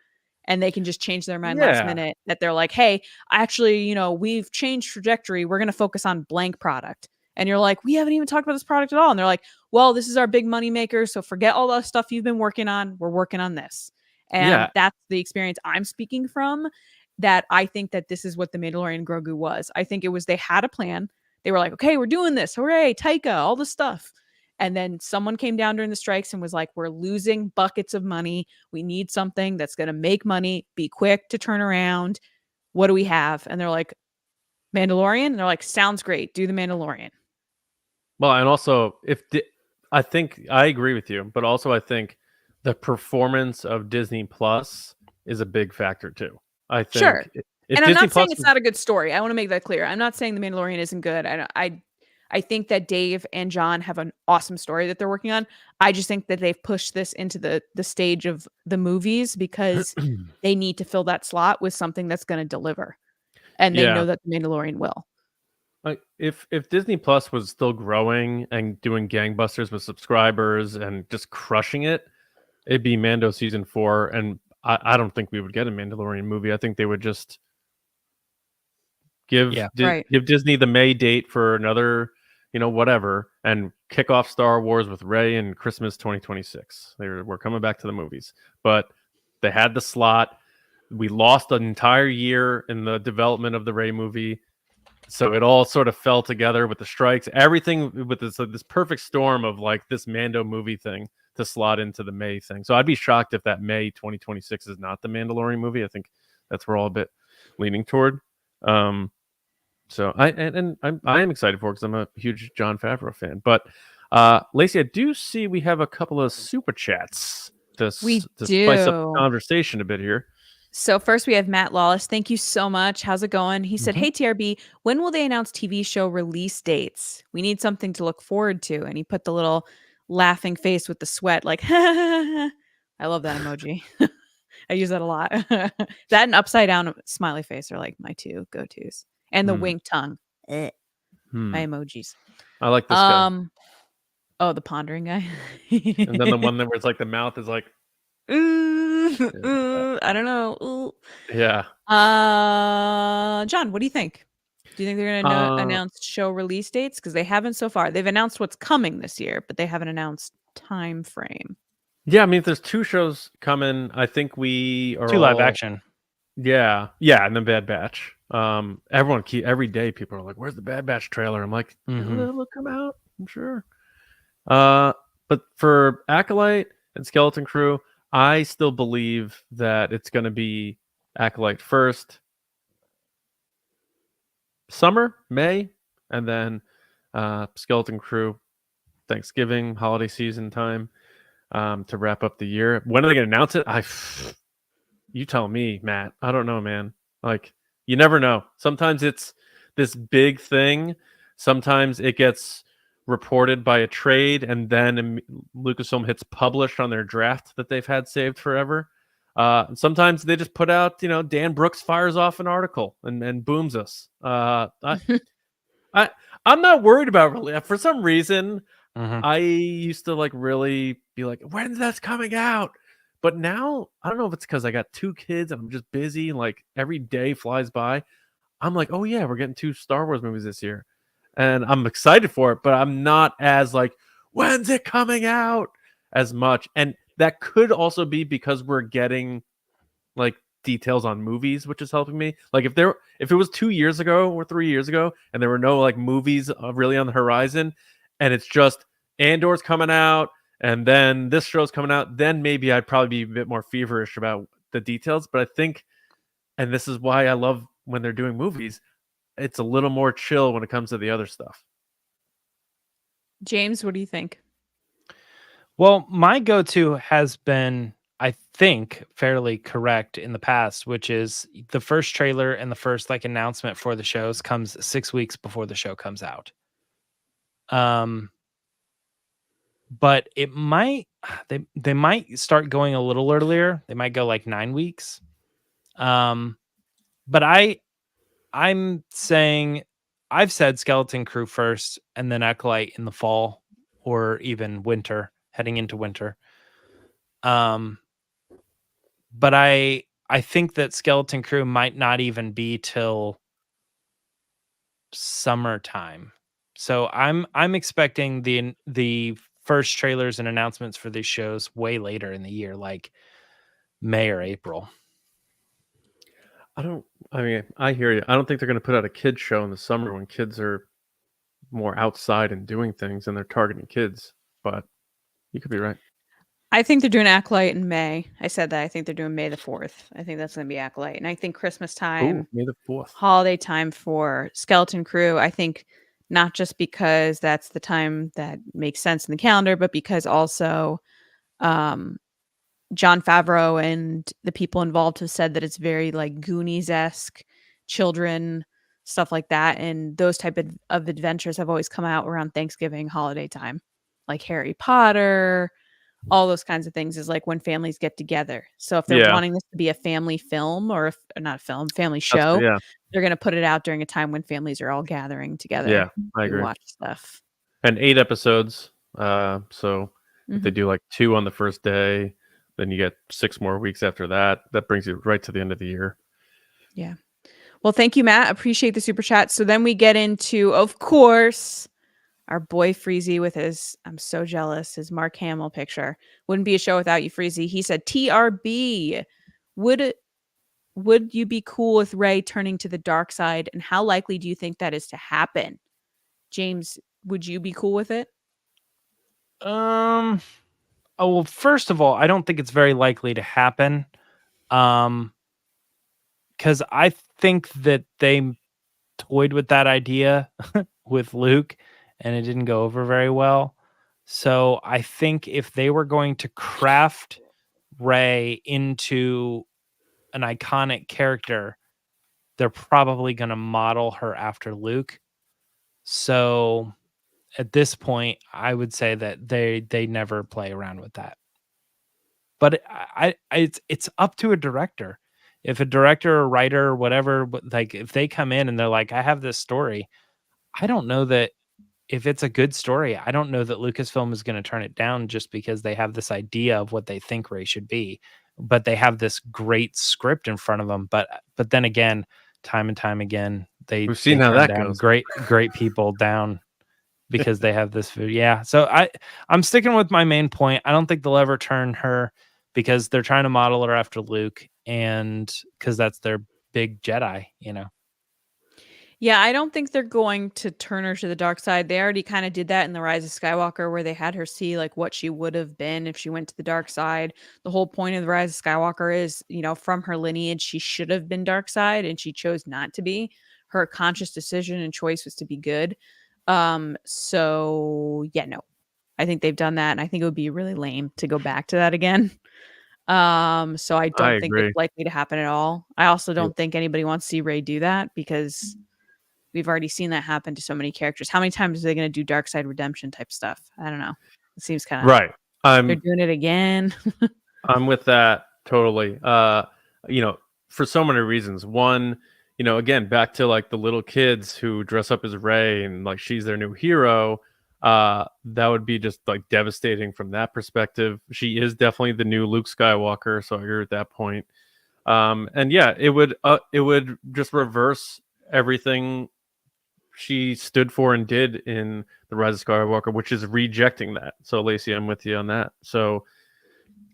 And they can just change their mind last minute, that they're like, hey, actually, we've changed trajectory. We're going to focus on blank product. And you're like, we haven't even talked about this product at all. And they're like, well, this is our big money maker. So forget all the stuff you've been working on. We're working on this. And that's the experience I'm speaking from, that I think that this is what the Mandalorian Grogu was. I think it was, they had a plan. They were like, okay, we're doing this. Hooray, Taika, all this stuff. And then someone came down during the strikes and was like, we're losing buckets of money. We need something that's going to make money, be quick to turn around. What do we have? And they're like, Mandalorian. And they're like, sounds great. Do the Mandalorian. Well, and also, I think I agree with you, but also I think the performance of Disney Plus is a big factor too. I think Sure. if And I'm Disney not saying Plus it's not a good story. I want to make that clear. I'm not saying The Mandalorian isn't good. I think that Dave and John have an awesome story that they're working on. I just think that they've pushed this into the stage of the movies because they need to fill that slot with something that's going to deliver. And they yeah, know that The Mandalorian will. like if Disney Plus was still growing and doing gangbusters with subscribers and just crushing it, it'd be Mando season 4, and I don't think we would get a Mandalorian movie. I think they would just give Yeah. Right. give Disney the May date for another, whatever, and kick off Star Wars with Rey in Christmas 2026. We're coming back to the movies, but they had the slot. We lost an entire year in the development of the Rey movie. So it all sort of fell together with the strikes, everything with this perfect storm of like this Mando movie thing to slot into the May thing. So I'd be shocked if that May 2026 is not the Mandalorian movie. I think that's where all a bit leaning toward. So I am excited for it because I'm a huge Jon Favreau fan. But Lacey, I do see we have a couple of super chats to spice up the conversation a bit here. So first we have Matt Lawless. Thank you so much. How's it going? He said, "Hey TRB, when will they announce TV show release dates? We need something to look forward to." And he put the little laughing face with the sweat, like, I love that emoji. I use that a lot. That and upside down smiley face are like my two go-tos. And the wink tongue. My emojis. I like this guy. Oh, the pondering guy. And then the one that where it's like the mouth is like, I don't know. Ooh. Yeah. John, what do you think? Do you think they're going to announce show release dates? Because they haven't so far. They've announced what's coming this year, but they haven't announced time frame. Yeah, I mean, if there's 2 shows coming, I think we are 2 live action. Yeah, and then Bad Batch. Every day people are like, "Where's the Bad Batch trailer?" I'm like, "It'll come out, I'm sure." But for Acolyte and Skeleton Crew, I still believe that it's going to be Acolyte first, summer, May, and then Skeleton Crew, Thanksgiving, holiday season time, to wrap up the year. When are they going to announce it? You tell me, Matt. I don't know, man. Like, you never know. Sometimes it's this big thing. Sometimes it gets reported by a trade, and then Lucasfilm hits publish on their draft that they've had saved forever. Sometimes they just put out, Dan Brooks fires off an article and booms us. I'm not worried about for some reason. I used to like really be like, when's that coming out? But now I don't know if it's because I got 2 kids and I'm just busy and like every day flies by. I'm like, oh yeah, we're getting 2 Star Wars movies this year. And I'm excited for it, but I'm not as like, when's it coming out as much. And that could also be because we're getting like details on movies, which is helping me. Like if it was 2 years ago or 3 years ago and there were no like movies really on the horizon and it's just Andor's coming out and then this show's coming out, then maybe I'd probably be a bit more feverish about the details. But I think, and this is why I love when they're doing movies, it's a little more chill when it comes to the other stuff. James, what do you think? Well, my go-to has been, I think, fairly correct in the past, which is the first trailer and the first like announcement for the shows comes 6 weeks before the show comes out. But it might they might start going a little earlier. They might go like 9 weeks. But I'm saying I've said Skeleton Crew first and then Acolyte in the fall or even winter, heading into winter. But I think that Skeleton Crew might not even be till summertime. So I'm expecting the first trailers and announcements for these shows way later in the year, like May or April. I hear you. I don't think they're going to put out a kids show in the summer when kids are more outside and doing things and they're targeting kids, but you could be right. I think they're doing Acolyte in May. I said that. I think they're doing May the 4th. I think that's going to be Acolyte. And I think Christmas time, Ooh, May the 4th. holiday time for Skeleton Crew. I think not just because that's the time that makes sense in the calendar, but because also Jon Favreau and the people involved have said that it's very like Goonies-esque, children, stuff like that. And those type of adventures have always come out around Thanksgiving holiday time, like Harry Potter, all those kinds of things is like when families get together. So if they're Yeah. wanting this to be a family film or not a film, family That's show, good, yeah. they're going to put it out during a time when families are all gathering together Yeah, I to agree. watch stuff. And 8 episodes. So if they Mhm. do like 2 on the first day, then you get 6 more weeks after that. That brings you right to the end of the year. Yeah. Well, thank you, Matt. Appreciate the super chat. So then we get into, of course, our boy Freezy with his, I'm so jealous, his Mark Hamill picture. Wouldn't be a show without you, Freezy. He said, TRB, would you be cool with Rey turning to the dark side? And how likely do you think that is to happen? James, would you be cool with it? Oh, well, first of all, I don't think it's very likely to happen. Because I think that they toyed with that idea with Luke and it didn't go over very well. So I think if they were going to craft Rey into an iconic character, they're probably going to model her after Luke. So at this point, I would say that they never play around with that. But it's up to a director. If a director or writer or whatever, like if they come in and they're like, I have this story, I don't know that if it's a good story, I don't know that Lucasfilm is going to turn it down just because they have this idea of what they think Rey should be, but they have this great script in front of them. But then again, time and time again, We've seen how turn that down goes. great people down because they have this food. Yeah. So I'm sticking with my main point. I don't think they'll ever turn her because they're trying to model her after Luke and because that's their big Jedi, you know? Yeah, I don't think they're going to turn her to the dark side. They already kind of did that in The Rise of Skywalker, where they had her see like what she would have been if she went to the dark side. The whole point of The Rise of Skywalker is, from her lineage, she should have been dark side and she chose not to be. Her conscious decision and choice was to be good. So yeah, no. I think they've done that, and I think it would be really lame to go back to that again. So I don't think agree. it's likely to happen at all. I also don't think anybody wants to see Rey do that because we've already seen that happen to so many characters. How many times are they going to do dark side redemption type stuff? I don't know. It seems kind of Right. they're doing it again. I'm with that totally. For so many reasons. One, again, back to like the little kids who dress up as Rey and like she's their new hero. That would be just like devastating from that perspective. She is definitely the new Luke Skywalker, so I agree with that point. And yeah, it would just reverse everything she stood for and did in The Rise of Skywalker, which is rejecting that. So Lacey, I'm with you on that. So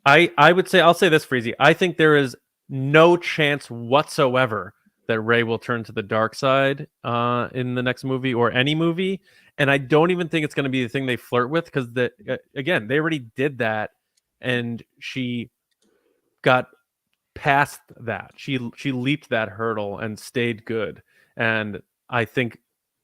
I would say, I'll say this, Freezy. I think there is no chance whatsoever that Rey will turn to the dark side in the next movie or any movie. And I don't even think it's going to be the thing they flirt with because, again, they already did that and she got past that. She leaped that hurdle and stayed good. And I think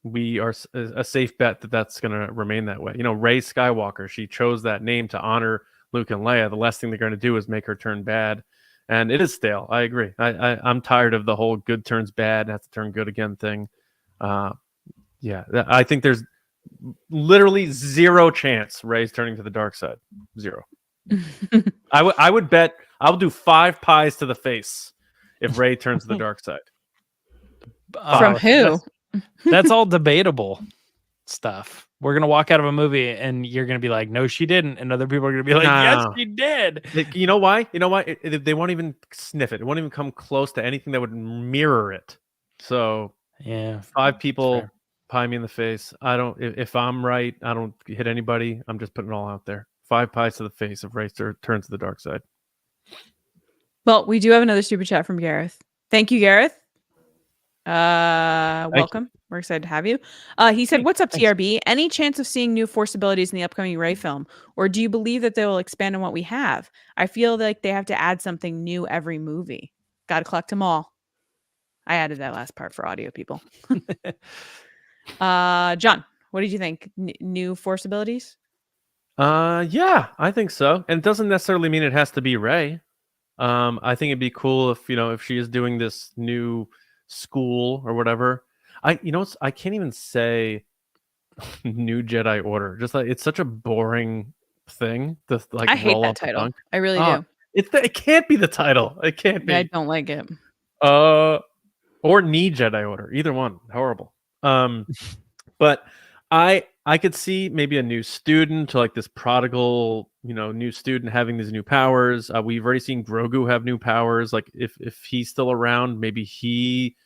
we are a safe bet that that's going to remain that way. Rey Skywalker, she chose that name to honor Luke and Leia. The last thing they're going to do is make her turn bad. And it is stale. I agree. I'm tired of the whole good turns bad, have to turn good again thing. Yeah, I think there's literally zero chance Rey's turning to the dark side. Zero. I would bet I'll do 5 pies to the face if Rey turns to the dark side. From who? That's all debatable stuff. We're going to walk out of a movie and you're going to be like, no, she didn't. And other people are going to be like, yes, she did. You know why? They won't even sniff it. It won't even come close to anything that would mirror it. So yeah, 5 people pie me in the face. If I'm right, I don't hit anybody. I'm just putting it all out there. 5 pies to the face if Rey turns to the dark side. Well, we do have another super chat from Gareth. Thank you, Gareth. Welcome. We're excited to have you. He said, what's up, TRB? Any chance of seeing new Force abilities in the upcoming Rey film? Or do you believe that they will expand on what we have? I feel like they have to add something new every movie. Got to collect them all. I added that last part for audio people. John, what did you think? New Force abilities? Yeah, I think so. And it doesn't necessarily mean it has to be Rey. I think it'd be cool if, if she is doing this new school or whatever. I can't even say New Jedi Order. Just like it's such a boring thing to like I hate roll that off the title. tongue. I really Ah, do. it can't be the title. It can't I be. don't like it. Or Knee Jedi Order. Either one. Horrible. But I could see maybe a new student, like this prodigal, new student having these new powers. We've already seen Grogu have new powers. Like if he's still around, maybe he,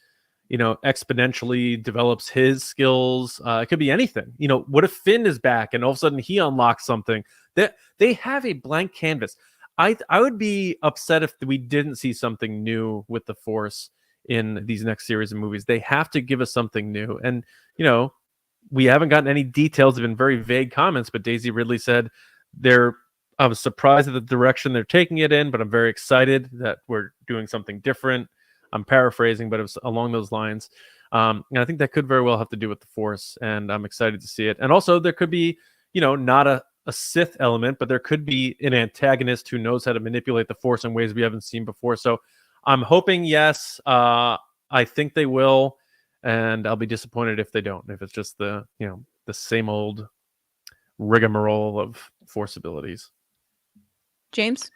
exponentially develops his skills. It could be anything. What if Finn is back and all of a sudden he unlocks something? They have a blank canvas. I would be upset if we didn't see something new with the Force in these next series of movies. They have to give us something new. And, we haven't gotten any details. Have been very vague comments, but Daisy Ridley said I was surprised at the direction they're taking it in, but I'm very excited that we're doing something different. I'm paraphrasing, but it was along those lines. And I think that could very well have to do with the Force, and I'm excited to see it. And also there could be, not a Sith element, but there could be an antagonist who knows how to manipulate the Force in ways we haven't seen before. So I'm hoping yes. I think they will. And I'll be disappointed if they don't. If it's just the same old rigmarole of Force abilities. James?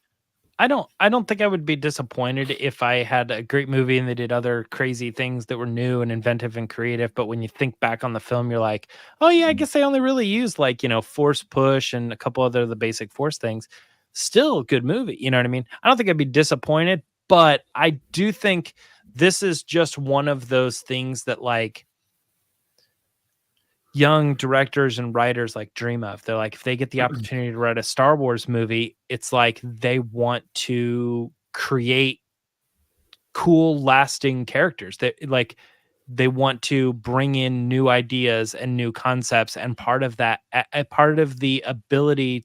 I don't think I would be disappointed if I had a great movie and they did other crazy things that were new and inventive and creative. But when you think back on the film, you're like, oh yeah, I guess they only really used like, force push and a couple other the basic Force things. Still a good movie. You know what I mean? I don't think I'd be disappointed, but I do think this is just one of those things that like young directors and writers like dream of. They're like, if they get the opportunity to write a Star Wars movie, it's like they want to create cool, lasting characters. They want to bring in new ideas and new concepts. And part of that, part of the ability,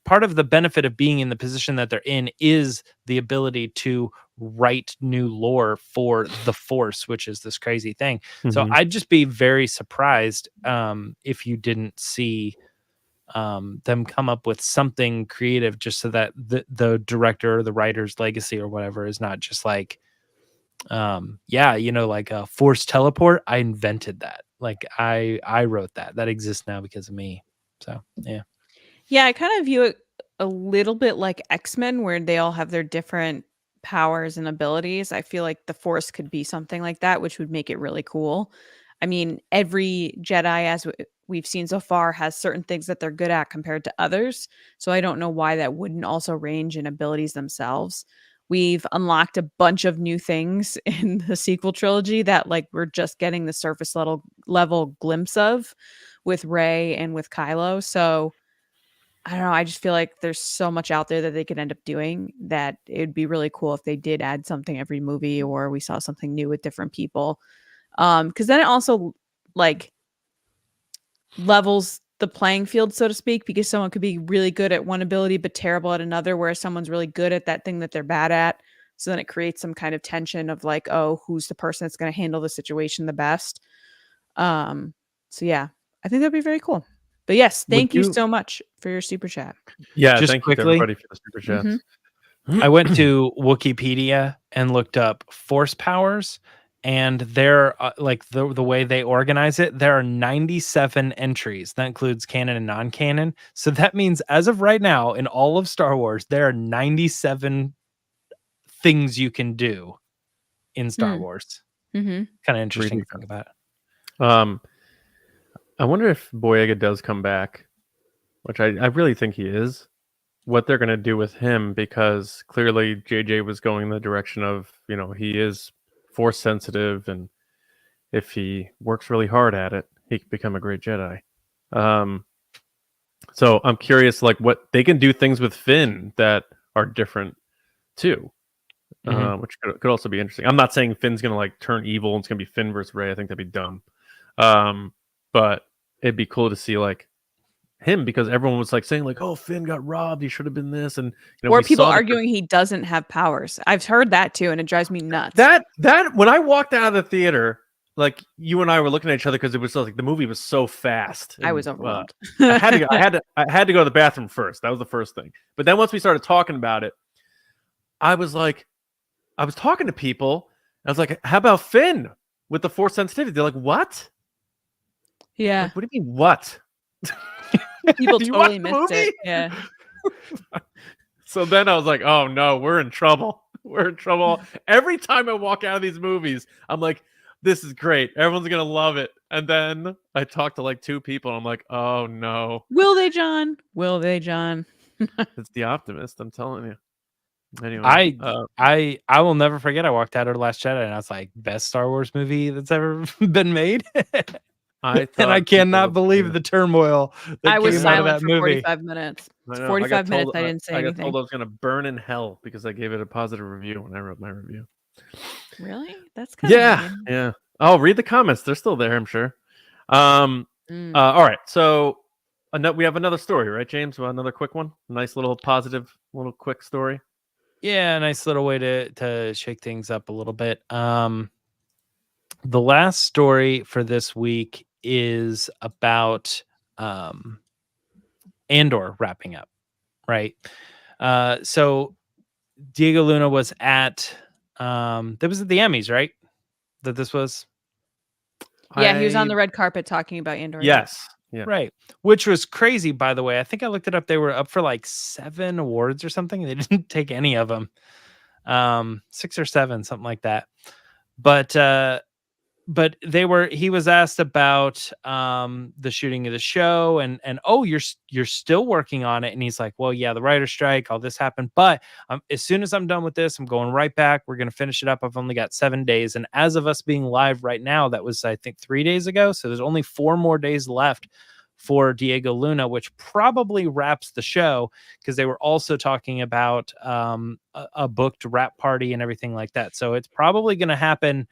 part of the benefit of being in the position that they're in is the ability to write new lore for the Force, which is this crazy thing. Mm-hmm. So I'd just be very surprised if you didn't see them come up with something creative, just so that the director or the writer's legacy or whatever is not just like, like a Force teleport. I invented that. Like I wrote that. That exists now because of me. So yeah. Yeah, I kind of view it a little bit like X-Men, where they all have their different powers and abilities. I feel like the Force could be something like that, which would make it really cool. I mean, every Jedi, as we've seen so far, has certain things that they're good at compared to others. So I don't know why that wouldn't also range in abilities themselves. We've unlocked a bunch of new things in the sequel trilogy that like we're just getting the surface level glimpse of with Rey and with Kylo. So I don't know. I just feel like there's so much out there that they could end up doing that it'd be really cool if they did add something every movie, or we saw something new with different people. Because then it also like levels the playing field, so to speak, because someone could be really good at one ability but terrible at another, whereas someone's really good at that thing that they're bad at. So then it creates some kind of tension of like, oh, who's the person that's going to handle the situation the best? So yeah, I think that'd be very cool. But yes, thank you so much for your super chat. Yeah, just thank quickly, you to everybody for the super chats. Mm-hmm. I went to Wikipedia and looked up Force powers, and they're like the way they organize it, there are 97 entries. That includes canon and non-canon. So that means as of right now, in all of Star Wars, there are 97 things you can do in Star Wars. Mm-hmm. Kind of interesting to think about. I wonder if Boyega does come back, which I really think he is, what they're going to do with him, because clearly JJ was going the direction of, he is Force sensitive, and if he works really hard at it, he could become a great Jedi. So I'm curious, like, what they can do things with Finn that are different too, which could also be interesting. I'm not saying Finn's going to like turn evil and it's going to be Finn versus Rey. I think that'd be dumb. But it'd be cool to see like him, because everyone was like saying like, oh, Finn got robbed, he should have been this, and or people arguing he doesn't have powers. I've heard that too, and it drives me nuts. That when I walked out of the theater, like you and I were looking at each other because it was like the movie was so fast. I was and, overwhelmed. I had to go to the bathroom first. That was the first thing. But then once we started talking about it, I was talking to people. I was like, "How about Finn with the force sensitivity?" They're like, "What?" Yeah. Like, what do you mean, what? People Do you watch totally the missed it. movie? Yeah. So then I was like, "Oh no, we're in trouble. We're in trouble." Every time I walk out of these movies, I'm like, "This is great. Everyone's gonna love it." And then I talked to like 2 people. And I'm like, "Oh no." Will they, John? Will they, John? It's The Optimist, I'm telling you. Anyway, I will never forget. I walked out of The Last Jedi and I was like, best Star Wars movie that's ever been made. I And I thought cannot people- believe the turmoil that I was came out of silent that for movie. 45 minutes. I It's know, 45 minutes. told- I didn't say I got anything. told I was gonna burn in hell because I gave it a positive review when I wrote my review. Really? That's kind of Yeah. Oh, read the comments. They're still there, I'm sure. All right. So we have another story, right, James? Well, another quick one. Nice little positive, little quick story. Yeah, a nice little way to shake things up a little bit. The last story for this week is about Andor wrapping up, right? So Diego Luna was at that was at the Emmys, right? That this was Yeah, he was on the red carpet talking about Andor. Yes. Yeah. right, which was crazy, by the way. I think I looked it up. They were up for like 7 awards or something. They didn't take any of them. 6 or 7, something like that. But he was asked about the shooting of the show and oh, you're still working on it. And he's like, well, yeah, the writer's strike, all this happened. But as soon as I'm done with this, I'm going right back. We're going to finish it up. I've only got 7 days. And as of us being live right now, that was, I think, 3 days ago. So there's only 4 more days left for Diego Luna, which probably wraps the show, because they were also talking about a booked wrap party and everything like that. So it's probably going to happen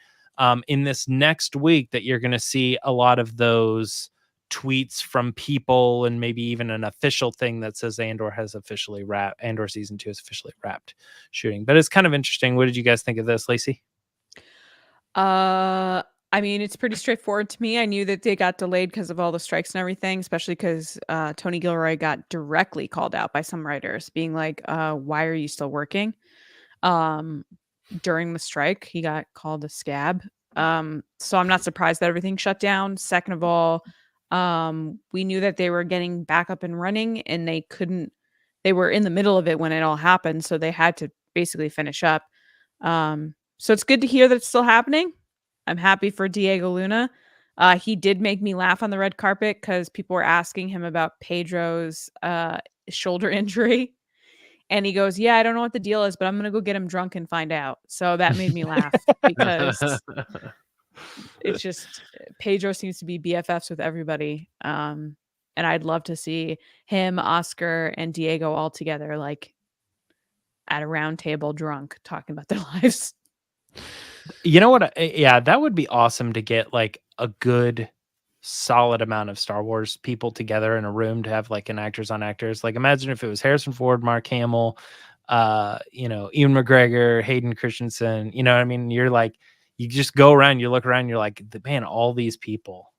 in this next week that you're going to see a lot of those tweets from people and maybe even an official thing that says Andor has officially wrapped. Andor season 2 is officially wrapped shooting. But it's kind of interesting. What did you guys think of this, Lacey? I mean, it's pretty straightforward to me. I knew that they got delayed because of all the strikes and everything, especially because Tony Gilroy got directly called out by some writers being like, why are you still working? During the strike, he got called a scab. So I'm not surprised that everything shut down. Second of all, we knew that they were getting back up and running and they were in the middle of it when it all happened. So they had to basically finish up. So it's good to hear that it's still happening. I'm happy for Diego Luna. He did make me laugh on the red carpet because people were asking him about Pedro's shoulder injury. And he goes, yeah, I don't know what the deal is, but I'm going to go get him drunk and find out. So that made me laugh because it's just Pedro seems to be BFFs with everybody. And I'd love to see him, Oscar, and Diego all together, like at a round table drunk talking about their lives. You know what? Yeah, that would be awesome to get like a good solid amount of Star Wars people together in a room to have like an actors on actors. Like imagine if it was Harrison Ford, Mark Hamill, Ewan McGregor, Hayden Christensen, you know what I mean? You're like, you just go around, you look around, you're like, man, all these people.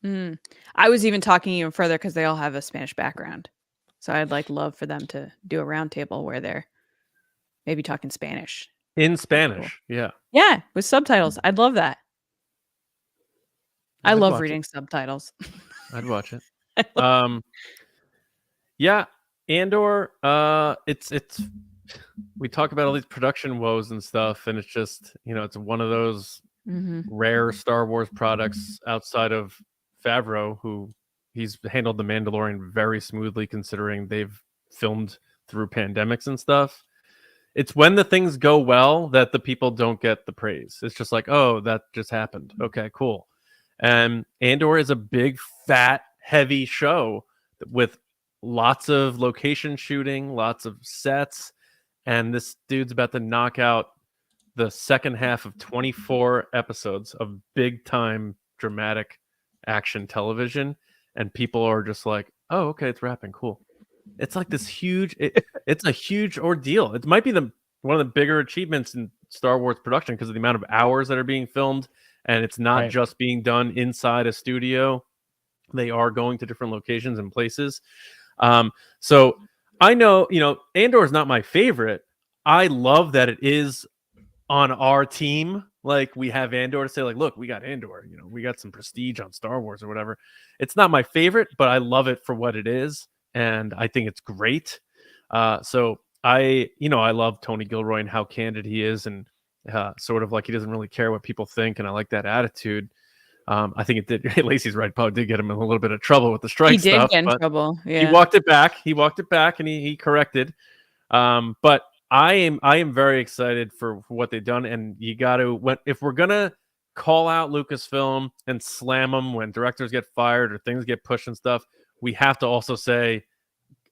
I was even talking even further because they all have a Spanish background. So I'd like love for them to do a round table where they're maybe talking Spanish. In Spanish. Cool. Yeah. Yeah. With subtitles. I'd love that. I love reading subtitles. I'd watch it. Yeah, Andor, it's we talk about all these production woes and stuff, and it's just, it's one of those rare Star Wars products outside of Favreau, who he's handled The Mandalorian very smoothly considering they've filmed through pandemics and stuff. It's when the things go well that the people don't get the praise. It's just like, oh, that just happened. Okay, cool. And Andor is a big, fat, heavy show with lots of location shooting, lots of sets. And this dude's about to knock out the second half of 24 episodes of big time dramatic action television. And people are just like, oh, okay, it's wrapping. Cool. It's like this huge, it's a huge ordeal. It might be one of the bigger achievements in Star Wars production because of the amount of hours that are being filmed and it's not Right. just being done inside a studio. They are going to different locations and places. So I know, Andor is not my favorite. I love that it is on our team. Like, we have Andor to say, like, look, we got Andor, we got some prestige on Star Wars or whatever. It's not my favorite, but I love it for what it is, and I think it's great. So I love Tony Gilroy and how candid he is, and sort of like he doesn't really care what people think, and I like that attitude. I think it did. Lacey's right. Probably did get him in a little bit of trouble with the strike He did stuff. get in but trouble. He Yeah. walked it back. And he corrected. But I am very excited for what they've done. And you got to, if we're gonna call out Lucasfilm and slam them when directors get fired or things get pushed and stuff, we have to also say,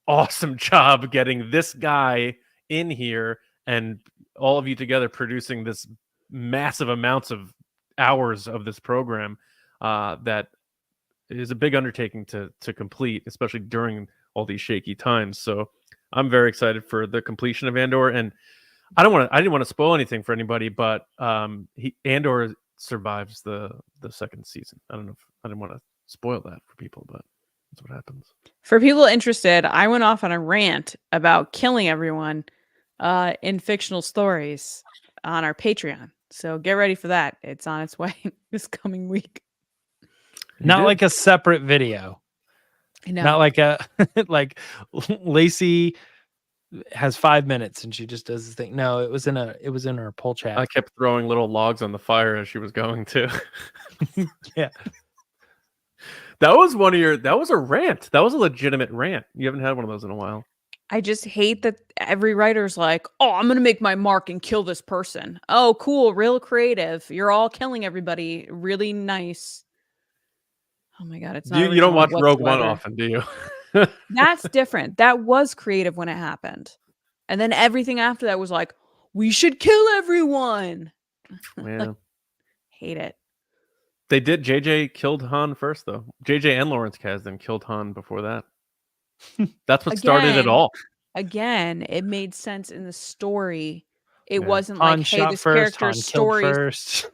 awesome job getting this guy in here and all of you together producing this massive amounts of hours of this program that is a big undertaking to complete, especially during all these shaky times. So I'm very excited for the completion of Andor, and I didn't want to spoil anything for anybody, but Andor survives the second season. I didn't want to spoil that for people, but that's what happens. For people interested, I went off on a rant about killing everyone in fictional stories on our Patreon. So get ready for that. It's on its way this coming week. Not like a separate video. No. Not like a like Lacey has 5 minutes and she just does this thing. No, it was in our poll chat. I kept throwing little logs on the fire as she was going to. Yeah. That was a rant. That was a legitimate rant. You haven't had one of those in a while. I just hate that every writer's like, oh, I'm going to make my mark and kill this person. Oh, cool. Real creative. You're all killing everybody. Really nice. Oh my God. It's not You don't watch Rogue One whatsoever. often, do you? That's different. That was creative when it happened. And then everything after that was like, we should kill everyone. Yeah. Like, hate it. They did. JJ killed Han first, though. JJ and Lawrence Kasdan killed Han before that. That's what started it all. Again, it made sense in the story. It Yeah. wasn't Han like, hey, shot this first, Han character's killed story. first.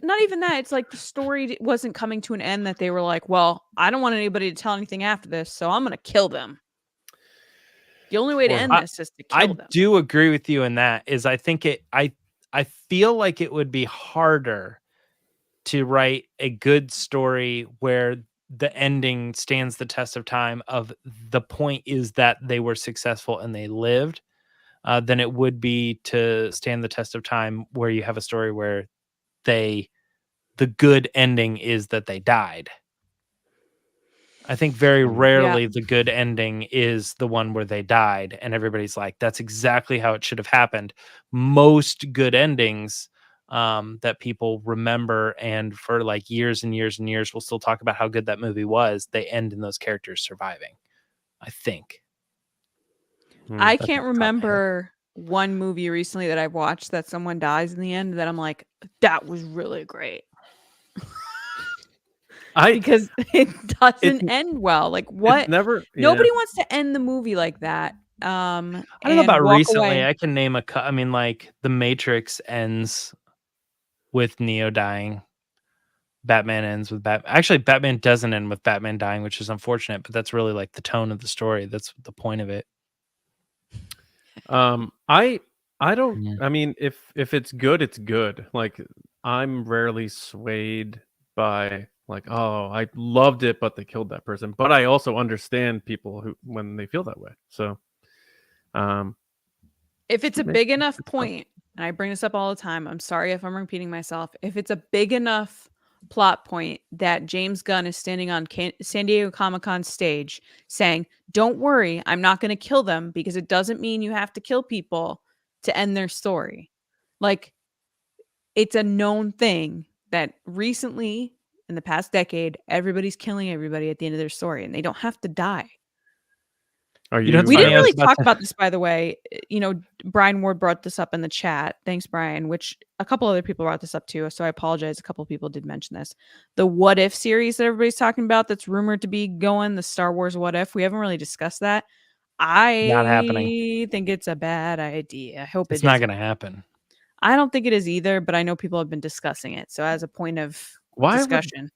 Not even that. It's like the story wasn't coming to an end that they were like, well, I don't want anybody to tell anything after this, so I'm going to kill them. The only way to end this is to kill them. I do agree with you in that. Is I think I feel like it would be harder to write a good story where the ending stands the test of time of the point is that they were successful and they lived, than it would be to stand the test of time where you have a story where the good ending is that they died. I think very rarely the good ending is the one where they died and everybody's like, that's exactly how it should have happened. Most good endings that people remember and for like years and years and years, we'll still talk about how good that movie was. They end in those characters surviving, I think. I can't remember one movie recently that I've watched that someone dies in the end that I'm like, that was really great. Because it doesn't end well. Like, what? Nobody wants to end the movie like that. I don't know about recently. Away. I can name I mean, like The Matrix ends with Neo dying. Batman ends with Batman. Actually, Batman doesn't end with Batman dying, which is unfortunate, but that's really like the tone of the story. That's the point of it. I don't. I mean, if it's good, it's good. Like, I'm rarely swayed by like, oh, I loved it, but they killed that person. But I also understand people who when they feel that way. So, if it's a big enough point, and I bring this up all the time, I'm sorry if I'm repeating myself. If it's a big enough plot point that James Gunn is standing on San Diego Comic-Con stage saying, don't worry, I'm not going to kill them because it doesn't mean you have to kill people to end their story. Like, it's a known thing that recently, in the past decade, everybody's killing everybody at the end of their story, and they don't have to die. We didn't really talk about this, by the way. You know, Brian Ward brought this up in the chat. Thanks, Brian, which a couple other people brought this up too. So I apologize. A couple of people did mention this. The What If series that everybody's talking about that's rumored to be going, the Star Wars What If. We haven't really discussed that. Not happening. I think it's a bad idea. I hope it's not going to happen. I don't think it is either, but I know people have been discussing it. So as a point of discussion.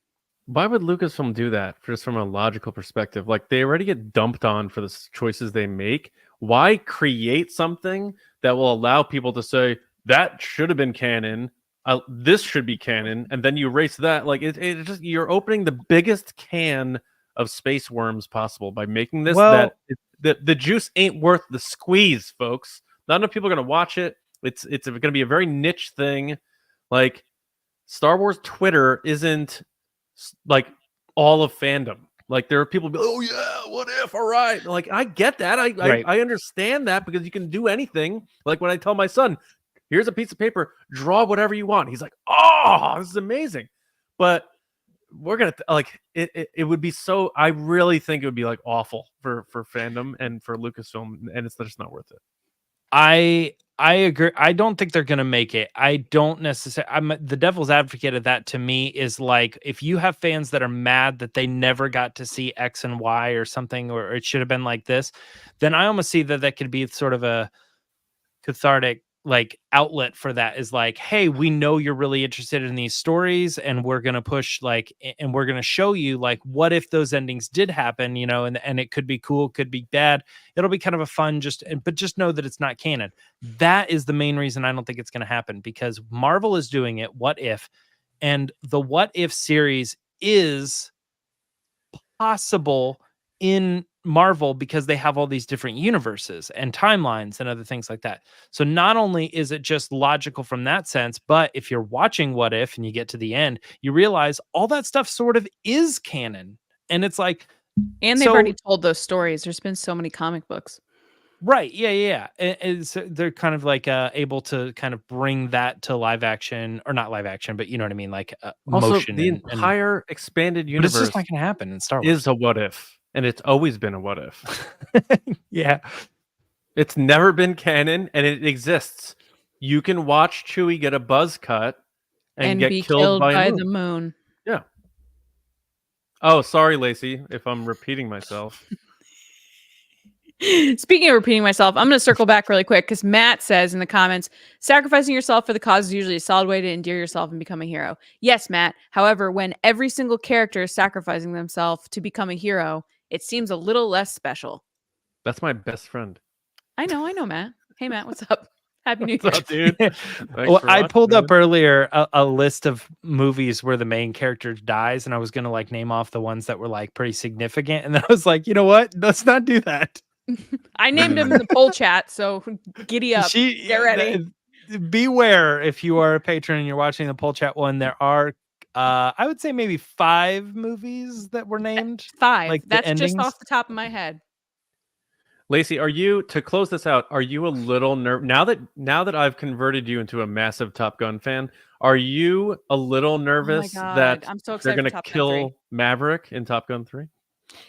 Why would Lucasfilm do that just from a logical perspective? Like, they already get dumped on for the choices they make. Why create something that will allow people to say, that should have been canon, this should be canon, and then you erase that? Like, it just, you're opening the biggest can of space worms possible by making this, the juice ain't worth the squeeze, folks. Not enough people are going to watch it. It's going to be a very niche thing. Like, Star Wars Twitter isn't like all of fandom. Like, there are people be like, oh yeah, what if? All right. Like, I get that. I understand that, because you can do anything. Like, when I tell my son, here's a piece of paper, draw whatever you want, he's like, oh, this is amazing. But we're gonna like it would be so, I really think it would be like awful for fandom and for Lucasfilm, and it's just not worth it. I agree. I don't think they're going to make it. I don't necessarily. I'm the devil's advocate of that. To me, is like, if you have fans that are mad that they never got to see X and Y or something, or it should have been like this, then I almost see that could be sort of a cathartic like outlet for that. Is like, hey, we know you're really interested in these stories, and we're going to push like, and we're going to show you like, what if those endings did happen, you know, and it could be cool, could be bad. It'll be kind of a fun, but just know that it's not canon. That is the main reason I don't think it's going to happen, because Marvel is doing it. What if? And the What If series is possible in Marvel because they have all these different universes and timelines and other things like that. So not only is it just logical from that sense, but if you're watching What If and you get to the end, you realize all that stuff sort of is canon. And it's like, and they've already told those stories. There's been so many comic books. Right. Yeah. And so they're kind of like able to kind of bring that to live action, or not live action, but you know what I mean? Like also, motion. The entire expanded universe, but it's just not going to happen in Star Wars. Is a what if. And it's always been a what if. Yeah. It's never been canon, and it exists. You can watch Chewie get a buzz cut and get be killed by the moon. Yeah. Oh, sorry, Lacey, if I'm repeating myself. Speaking of repeating myself, I'm going to circle back really quick, because Matt says in the comments, sacrificing yourself for the cause is usually a solid way to endear yourself and become a hero. Yes, Matt. However, when every single character is sacrificing themselves to become a hero, it seems a little less special. That's my best friend. I know, Matt. Hey, Matt, what's up? Happy New Year. What's up, dude? Well, I pulled up earlier a list of movies where the main character dies, and I was going to like name off the ones that were like pretty significant. And then I was like, you know what? Let's not do that. I named him in the poll chat, so giddy up. Get ready. Beware if you are a patron and you're watching the poll chat one. There are, I would say maybe 5 movies that were named. 5. Like that's just off the top of my head. Lacey, are you, to close this out, are you a little nervous now that I've converted you into a massive Top Gun fan? Are you a little nervous that I'm so they're excited going to kill Maverick in Top Gun 3?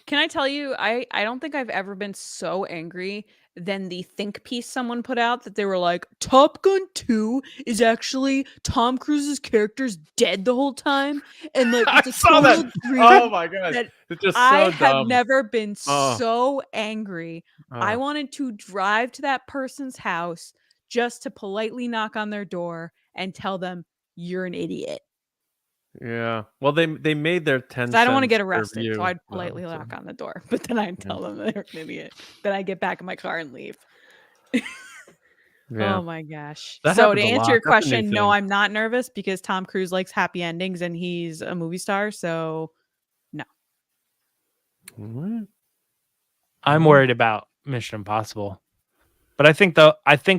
Can I tell you, I don't think I've ever been so angry than the think piece someone put out, that they were like, Top Gun 2 is actually Tom Cruise's character's dead the whole time. And like, I saw that. Oh my God. It's just so I dumb. have never been so angry. I wanted to drive to that person's house just to politely knock on their door and tell them, you're an idiot. Yeah. Well, they made their 10 cents. I don't want to get arrested, so I'd politely knock on the door, but then I'd tell them they're an idiot. Then I get back in my car and leave. Oh my gosh. So to answer your question, no, I'm not nervous, because Tom Cruise likes happy endings and he's a movie star, so no. I'm worried about Mission Impossible. But I think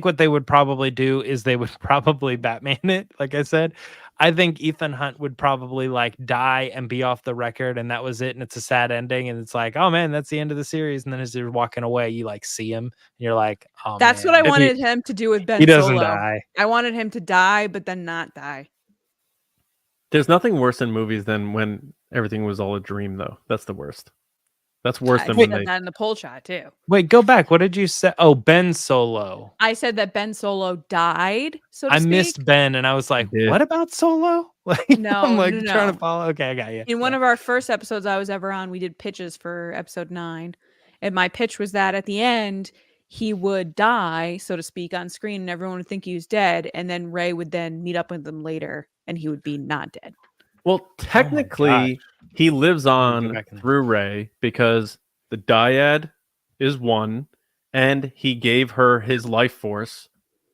what they would probably do is they would probably Batman it. Like I said, I think Ethan Hunt would probably like die and be off the record, and that was it. And it's a sad ending, and it's like, oh man, that's the end of the series. And then as you're walking away, you like see him, and you're like, oh, that's man. What I wanted him to do with Ben Solo. He doesn't die. I wanted him to die, but then not die. There's nothing worse in movies than when everything was all a dream, though. That's the worst. That's worse than when said that in the poll chat too. Wait, go back. What did you say? Oh, Ben Solo. I said that Ben Solo died. So to I speak. missed Ben, and I was like, what about Solo? Like, no, I'm like no. trying to follow. Okay, I got you. In one of our first episodes I was ever on, we did pitches for episode 9, and my pitch was that at the end he would die, so to speak, on screen, and everyone would think he was dead, and then Rey would then meet up with them later, and he would be not dead. Well, technically, he lives on through Rey because the dyad is one, and he gave her his life force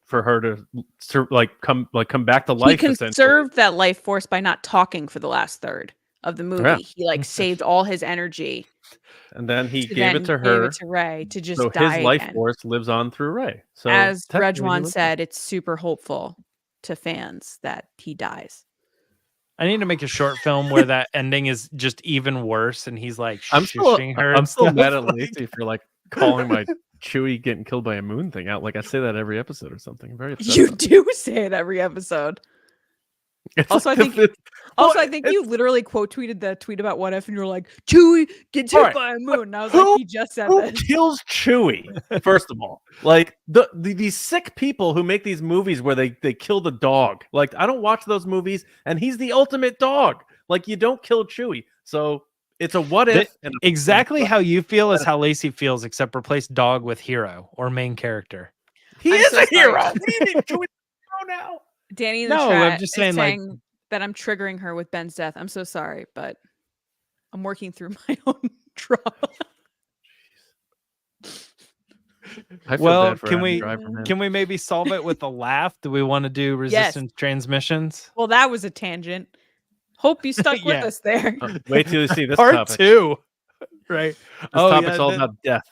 for her to come back to life. He conserved that life force by not talking for the last third of the movie. Yeah. He saved all his energy, and then he gave it to her. Gave it to Rey to just so die. His life again. force lives on through Rey. So as Rejwan said, it's super hopeful to fans that he dies. I need to make a short film where that ending is just even worse, and he's like shushing her. I'm still mad at Lacey for calling my Chewie getting killed by a moon thing out. I say that every episode or something. I'm very upset. You do say it every episode. Also, I think you literally quote tweeted the tweet about What If, and you're like, Chewie gets hit by a moon. And I was like, he just said who that. Kills Chewie? First of all, these sick people who make these movies where they kill the dog. I don't watch those movies, and he's the ultimate dog. You don't kill Chewie. So it's a what if. Exactly how you feel is how Lacey feels, except replace dog with hero or main character. He is a hero. What do you mean Chewie's a hero now? Danny in the chat I'm just saying that I'm triggering her with Ben's death. I'm so sorry, but I'm working through my own trauma. Well, can we maybe solve it with a laugh? Do we want to do resistance transmissions? Well, that was a tangent. Hope you stuck with us there. Wait till you see this part topic. 2. Right. This topic's all about death.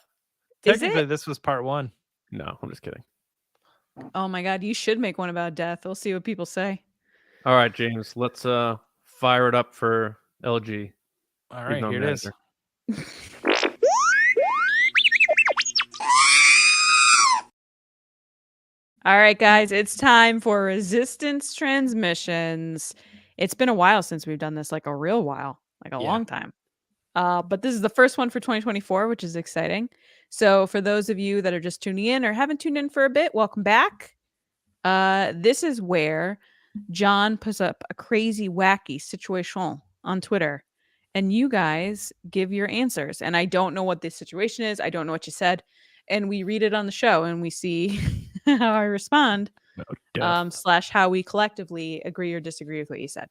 Technically, this was part 1. No, I'm just kidding. Oh my God, you should make one about death. We'll see what people say. All right, James, let's fire it up for LG. All right, here it is. All right, guys, it's time for resistance transmissions. It's been a while since we've done this, a real while, long time. But this is the first one for 2024, which is exciting. So for those of you that are just tuning in or haven't tuned in for a bit, welcome back. This is where John puts up a crazy, wacky situation on Twitter, and you guys give your answers. And I don't know what this situation is. I don't know what you said. And we read it on the show, and we see how I respond, / how we collectively agree or disagree with what you said.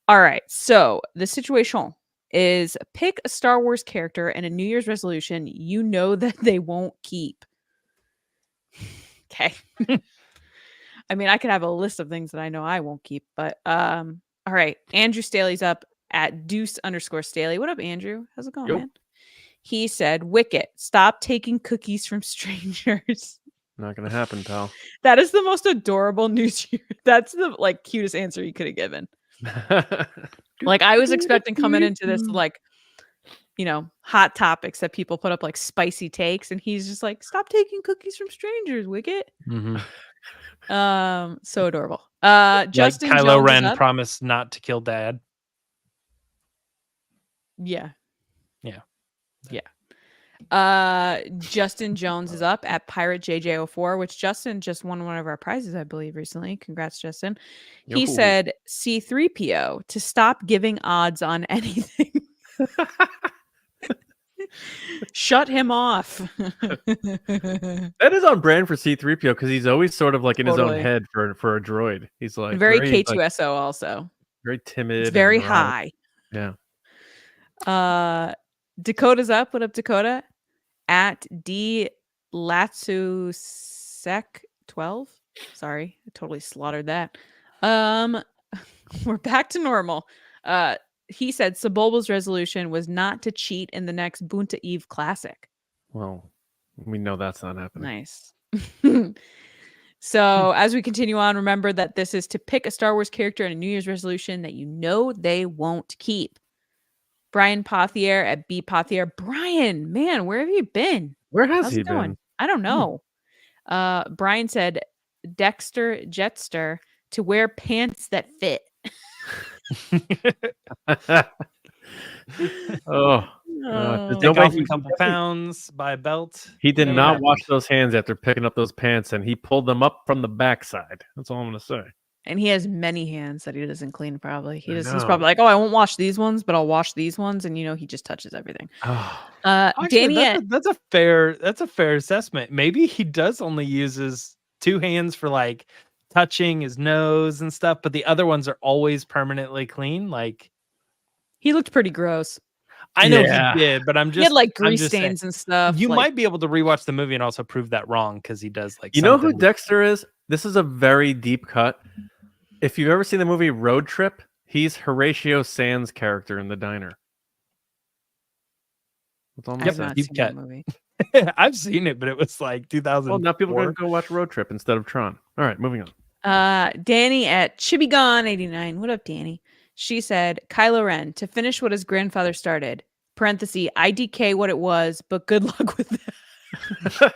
All right. So the situation is pick a Star Wars character and a New Year's resolution you know that they won't keep. Okay. I mean, I could have a list of things that I know I won't keep, but all right. Andrew Staley's up at Deuce_Staley. What up, Andrew? How's it going, man? He said, Wicket, stop taking cookies from strangers. Not gonna happen, pal. That is the most adorable news. That's the cutest answer you could have given. I was expecting coming into this hot topics that people put up spicy takes, and he's just stop taking cookies from strangers, Wicket. Mm-hmm. So adorable. Justin Kylo Jones Ren promised not to kill Dad. Yeah. Justin Jones is up at Pirate JJ04, which Justin just won one of our prizes, I believe, recently. Congrats, Justin. He said C3PO to stop giving odds on anything. Shut him off. That is on brand for C3PO because he's always sort of in his own head for a droid. He's very K2SO also. Very timid. It's very high. Yeah. Dakota's up. What up, Dakota? At D Latsusek 12. Sorry, I totally slaughtered that. We're back to normal. He said Sebulba's resolution was not to cheat in the next Bunta Eve Classic. Well, we know that's not happening. Nice. So as we continue on, remember that this is to pick a Star Wars character and a New Year's resolution that you know they won't keep. Brian Pothier at B Pothier. Brian, man, where have you been? Where has he been? I don't know. Brian said Dexter Jetster to wear pants that fit. Take off a couple pounds, buy a belt. He did not wash those hands after picking up those pants, and he pulled them up from the backside. That's all I'm gonna say. And he has many hands that he doesn't clean. Probably he's know. probably like, oh, I won't wash these ones, but I'll wash these ones, and he just touches everything. Oh, Actually, Danny, that's a fair assessment. Maybe he does only uses 2 hands for like touching his nose and stuff, but the other ones are always permanently clean. Like he looked pretty gross. I know Yeah. he did, but I'm just He had like I'm grease just saying, stains and stuff. you like, might be able to rewatch the movie and also prove that wrong because he does like you know who something. Dexter is? This is a very deep cut. If you've ever seen the movie Road Trip, he's Horatio Sands' character in the diner. That's all I'm I've saying. not Deep seen cut. that movie. I've seen it, but it was like 2000. Well, now people are going to go watch Road Trip instead of Tron. All right, moving on. Danny at CHIBIGON 89. What up, Danny? She said, Kylo Ren, to finish what his grandfather started. Parenthesis, IDK what it was, but good luck with that.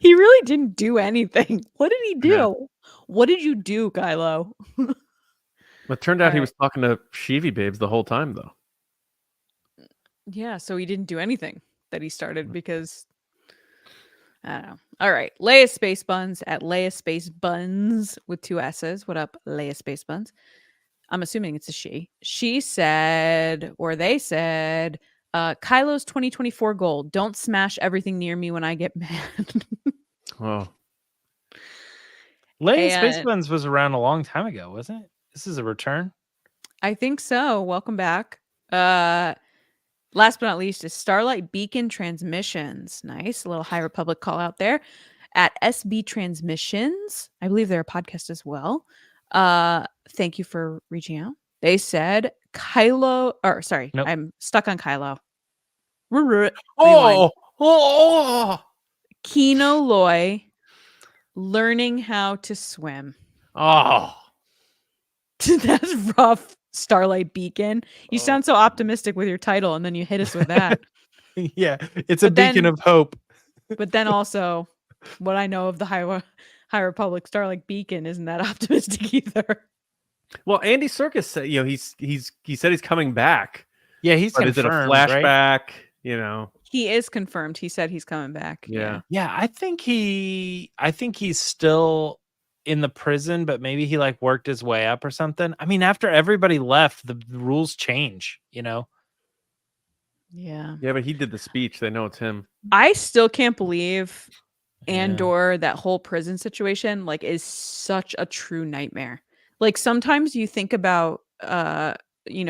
He really didn't do anything. What did he do? Yeah. What did you do, Kylo? It turned out he All was talking to Shivi babes the whole time, though. Yeah, so he didn't do anything that he started because I don't know. All right. Leia Space Buns at Leia Space Buns with 2 S's. What up, Leia Space Buns? I'm assuming it's a she. She said, or they said, Kylo's 2024 goal. Don't smash everything near me when I get mad. Oh, Leia Space And- Buns was around a long time ago, wasn't it? This is a return. I think so. Welcome back. Last but not least is Starlight Beacon Transmissions. Nice. A little High Republic call out there at SB Transmissions. I believe they're a podcast as well. Thank you for reaching out. They said Kylo, or sorry, Nope. I'm stuck on Kylo. Rewind. oh, Kino Loy learning how to swim. oh. That's rough. Starlight Beacon. You Oh. sound so optimistic with your title, and then you hit us with that. Yeah, it's a But then- beacon of hope. But then also, what I know of the High Republic Starlight Beacon isn't that optimistic either. Well, Andy Serkis said, he said he's coming back. Yeah, he's But is it a confirmed, right? flashback? You know, He is confirmed. He said he's coming back. yeah. Yeah, I think he's still in the prison, but maybe he like worked his way up or something. I mean, after everybody left, the rules change, you know? Yeah. Yeah, but he did the speech. They know it's him. I still can't believe Yeah. Andor, that whole prison situation, like, is such a true nightmare. Like, sometimes you think about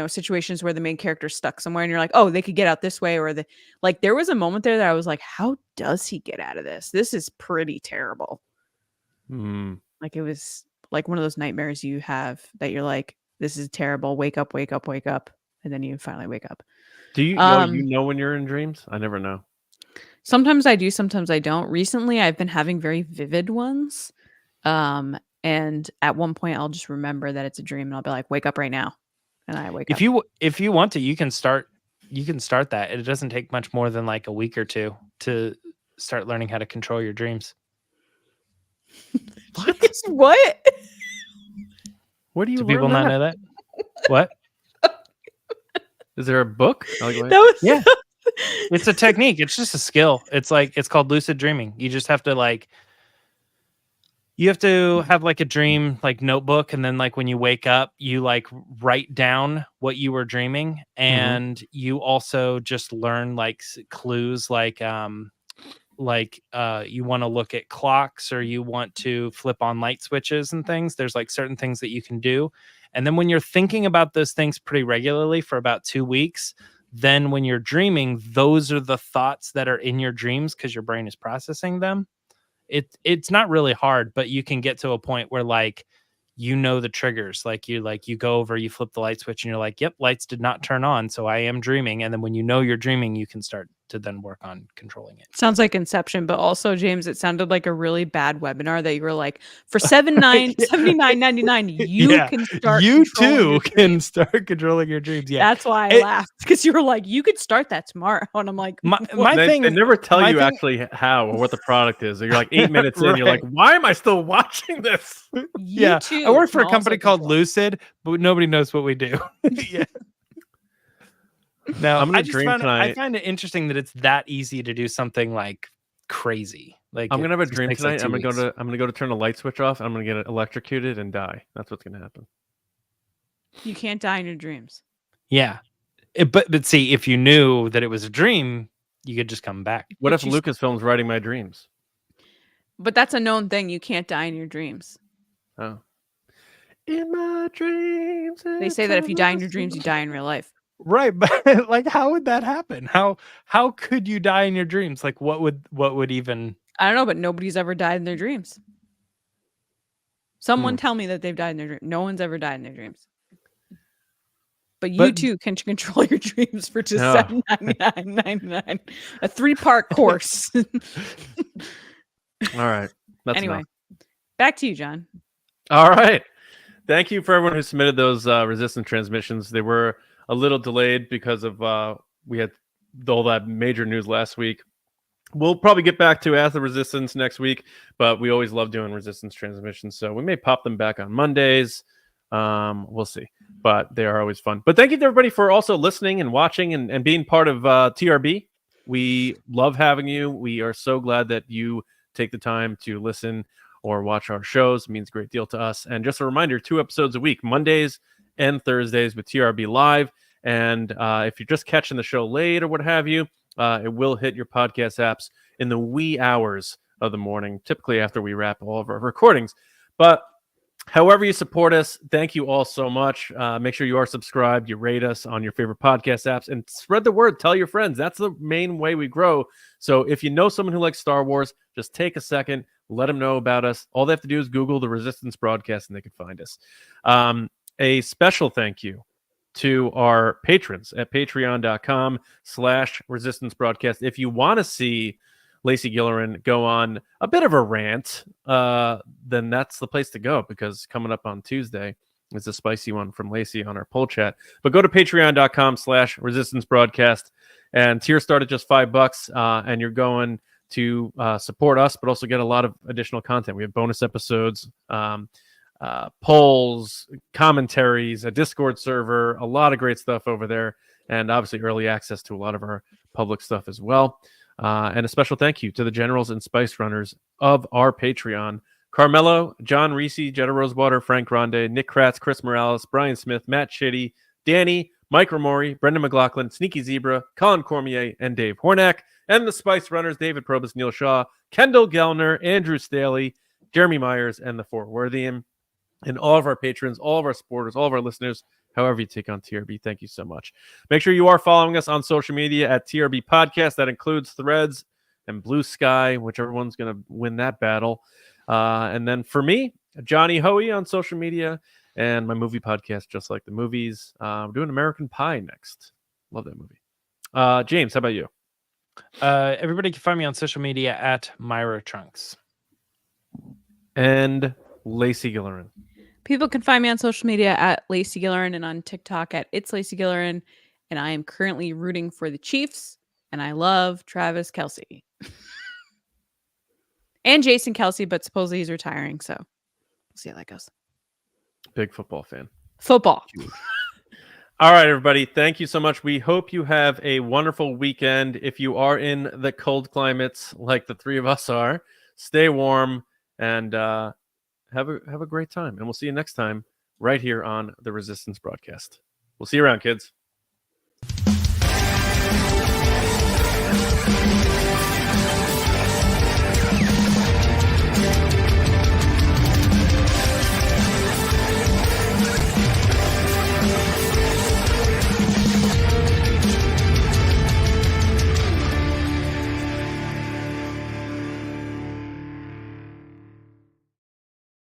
situations where the main character's stuck somewhere and you're like, oh, they could get out this way, or there was a moment there that I was like, how does he get out of this? This is pretty terrible. Hmm. Like, it was like one of those nightmares you have that you're like, this is terrible. Wake up, wake up, wake up. And then you finally wake up. Do you know when you're in dreams? I never know. Sometimes I do, sometimes I don't. Recently, I've been having very vivid ones. And at one point, I'll just remember that it's a dream and I'll be like, wake up right now. And I wake up. If you want to, you can start that. It doesn't take much more than like a week or two to start learning how to control your dreams. What? Where do you Do learn people not that? know that? What? Is there a book? That was Yeah. It's a technique. It's just a skill. It's called lucid dreaming. You just have to you have to have like a dream like notebook, and then like when you wake up, you like write down what you were dreaming, and you also just learn like clues like you want to look at clocks, or you want to flip on light switches and things. There's like certain things that you can do. And then when you're thinking about those things pretty regularly for about 2 weeks, then when you're dreaming, those are the thoughts that are in your dreams because your brain is processing them. It's not really hard, but you can get to a point where the triggers, you go over, you flip the light switch and you're like, yep, lights did not turn on. So I am dreaming. And then when you know you're dreaming, you can start to then work on controlling it. Sounds like Inception, but also, James, it sounded like a really bad webinar that you were like, for $79.99, you Yeah. can start. You controlling too your can dreams. start controlling your dreams. Yeah. That's why I laughed, because you were like, you could start that tomorrow. And I'm like, My They thing, never tell my you thing- actually how or what the product is. You're like 8 minutes in, you're Right. like, why am I still watching this? you I too work for a can company also called control. Lucid, but nobody knows what we do. Yeah. No, I'm gonna I just dream found, I tonight. find it interesting that it's that easy to do something like crazy. Like I'm gonna have a it just dream takes, like, tonight. 2 weeks. I'm gonna go to turn the light switch off. I'm gonna get electrocuted and die. That's what's gonna happen. You can't die in your dreams. Yeah. But see, if you knew that it was a dream, you could just come back. What But if Lucasfilm's writing my dreams? But that's a known thing. You can't die in your dreams. Oh. In my dreams. They say that if you die in your dreams, you die in real life. Right, but like, how would that happen? How could you die in your dreams? Like, what would even? I don't know, but nobody's ever died in their dreams. Someone tell me that they've died in their dreams. No one's ever died in their dreams. But you too can control your dreams for just $7.99.99. A 3-part course. All right. That's anyway, enough. back to you, John. All right. Thank you for everyone who submitted those resistance transmissions. They were a little delayed because of we had all that major news last week. We'll probably get back to Ask the Resistance next week, but we always love doing resistance transmissions, so we may pop them back on Mondays. We'll see, but they are always fun. But thank you to everybody for also listening and watching and being part of TRB. We love having you. We are so glad that you take the time to listen or watch our shows. It means a great deal to us. And just a reminder, 2 episodes a week, Mondays and Thursdays with TRB Live. And if you're just catching the show late or what have you, it will hit your podcast apps in the wee hours of the morning, typically after we wrap all of our recordings. But however you support us, thank you all so much. Make sure you are subscribed, you rate us on your favorite podcast apps, and spread the word. Tell your friends. That's the main way we grow. So if you know someone who likes Star Wars, just take a second, let them know about us. All they have to do is Google the Resistance Broadcast, and they can find us. A special thank you to our patrons at patreon.com/resistance broadcast. If you want to see Lacey Gilleran go on a bit of a rant, then that's the place to go, because coming up on Tuesday is a spicy one from Lacey on our poll chat. But go to patreon.com/resistance broadcast, and tiers start at just $5, and you're going to support us, but also get a lot of additional content. We have bonus episodes, polls, commentaries, a Discord server, a lot of great stuff over there, and obviously early access to a lot of our public stuff as well. And a special thank you to the generals and spice runners of our Patreon: Carmelo, John Risi, Jetta Rosewater, Frank Grande, Nick Kratz, Chris Morales, Brian Smith, Matt Chitty, Danny, Mike Rumore, Brendan McLaughlin, Sneaky Zebra, Colin Cormier, and Dave Hornack. And the spice runners: David Probus, Neil Shaw, Kendall Gelner, Andrew Staley, Jeremy Myers, and THEFORTWORTHIAN. And all of our patrons, all of our supporters, all of our listeners, however you take on TRB, thank you so much. Make sure you are following us on social media at TRB Podcast. That includes Threads and Blue Sky, whichever one's going to win that battle. And then for me, Johnny Hoey on social media, and my movie podcast, Just Like the Movies. We're doing American Pie next. Love that movie. James, how about you? Everybody can find me on social media at Myra Trunks. And Lacey Gilleran. People can find me on social media at Lacey Gilleran and on TikTok at It's Lacey Gilleran. And I am currently rooting for the Chiefs, and I love Travis Kelce. And Jason Kelce, but supposedly he's retiring, so we'll see how that goes. Big football fan. Football. All right, everybody. Thank you so much. We hope you have a wonderful weekend. If you are in the cold climates like the three of us are, stay warm and have a great time. And we'll see you next time right here on the Resistance Broadcast. We'll see you around, kids.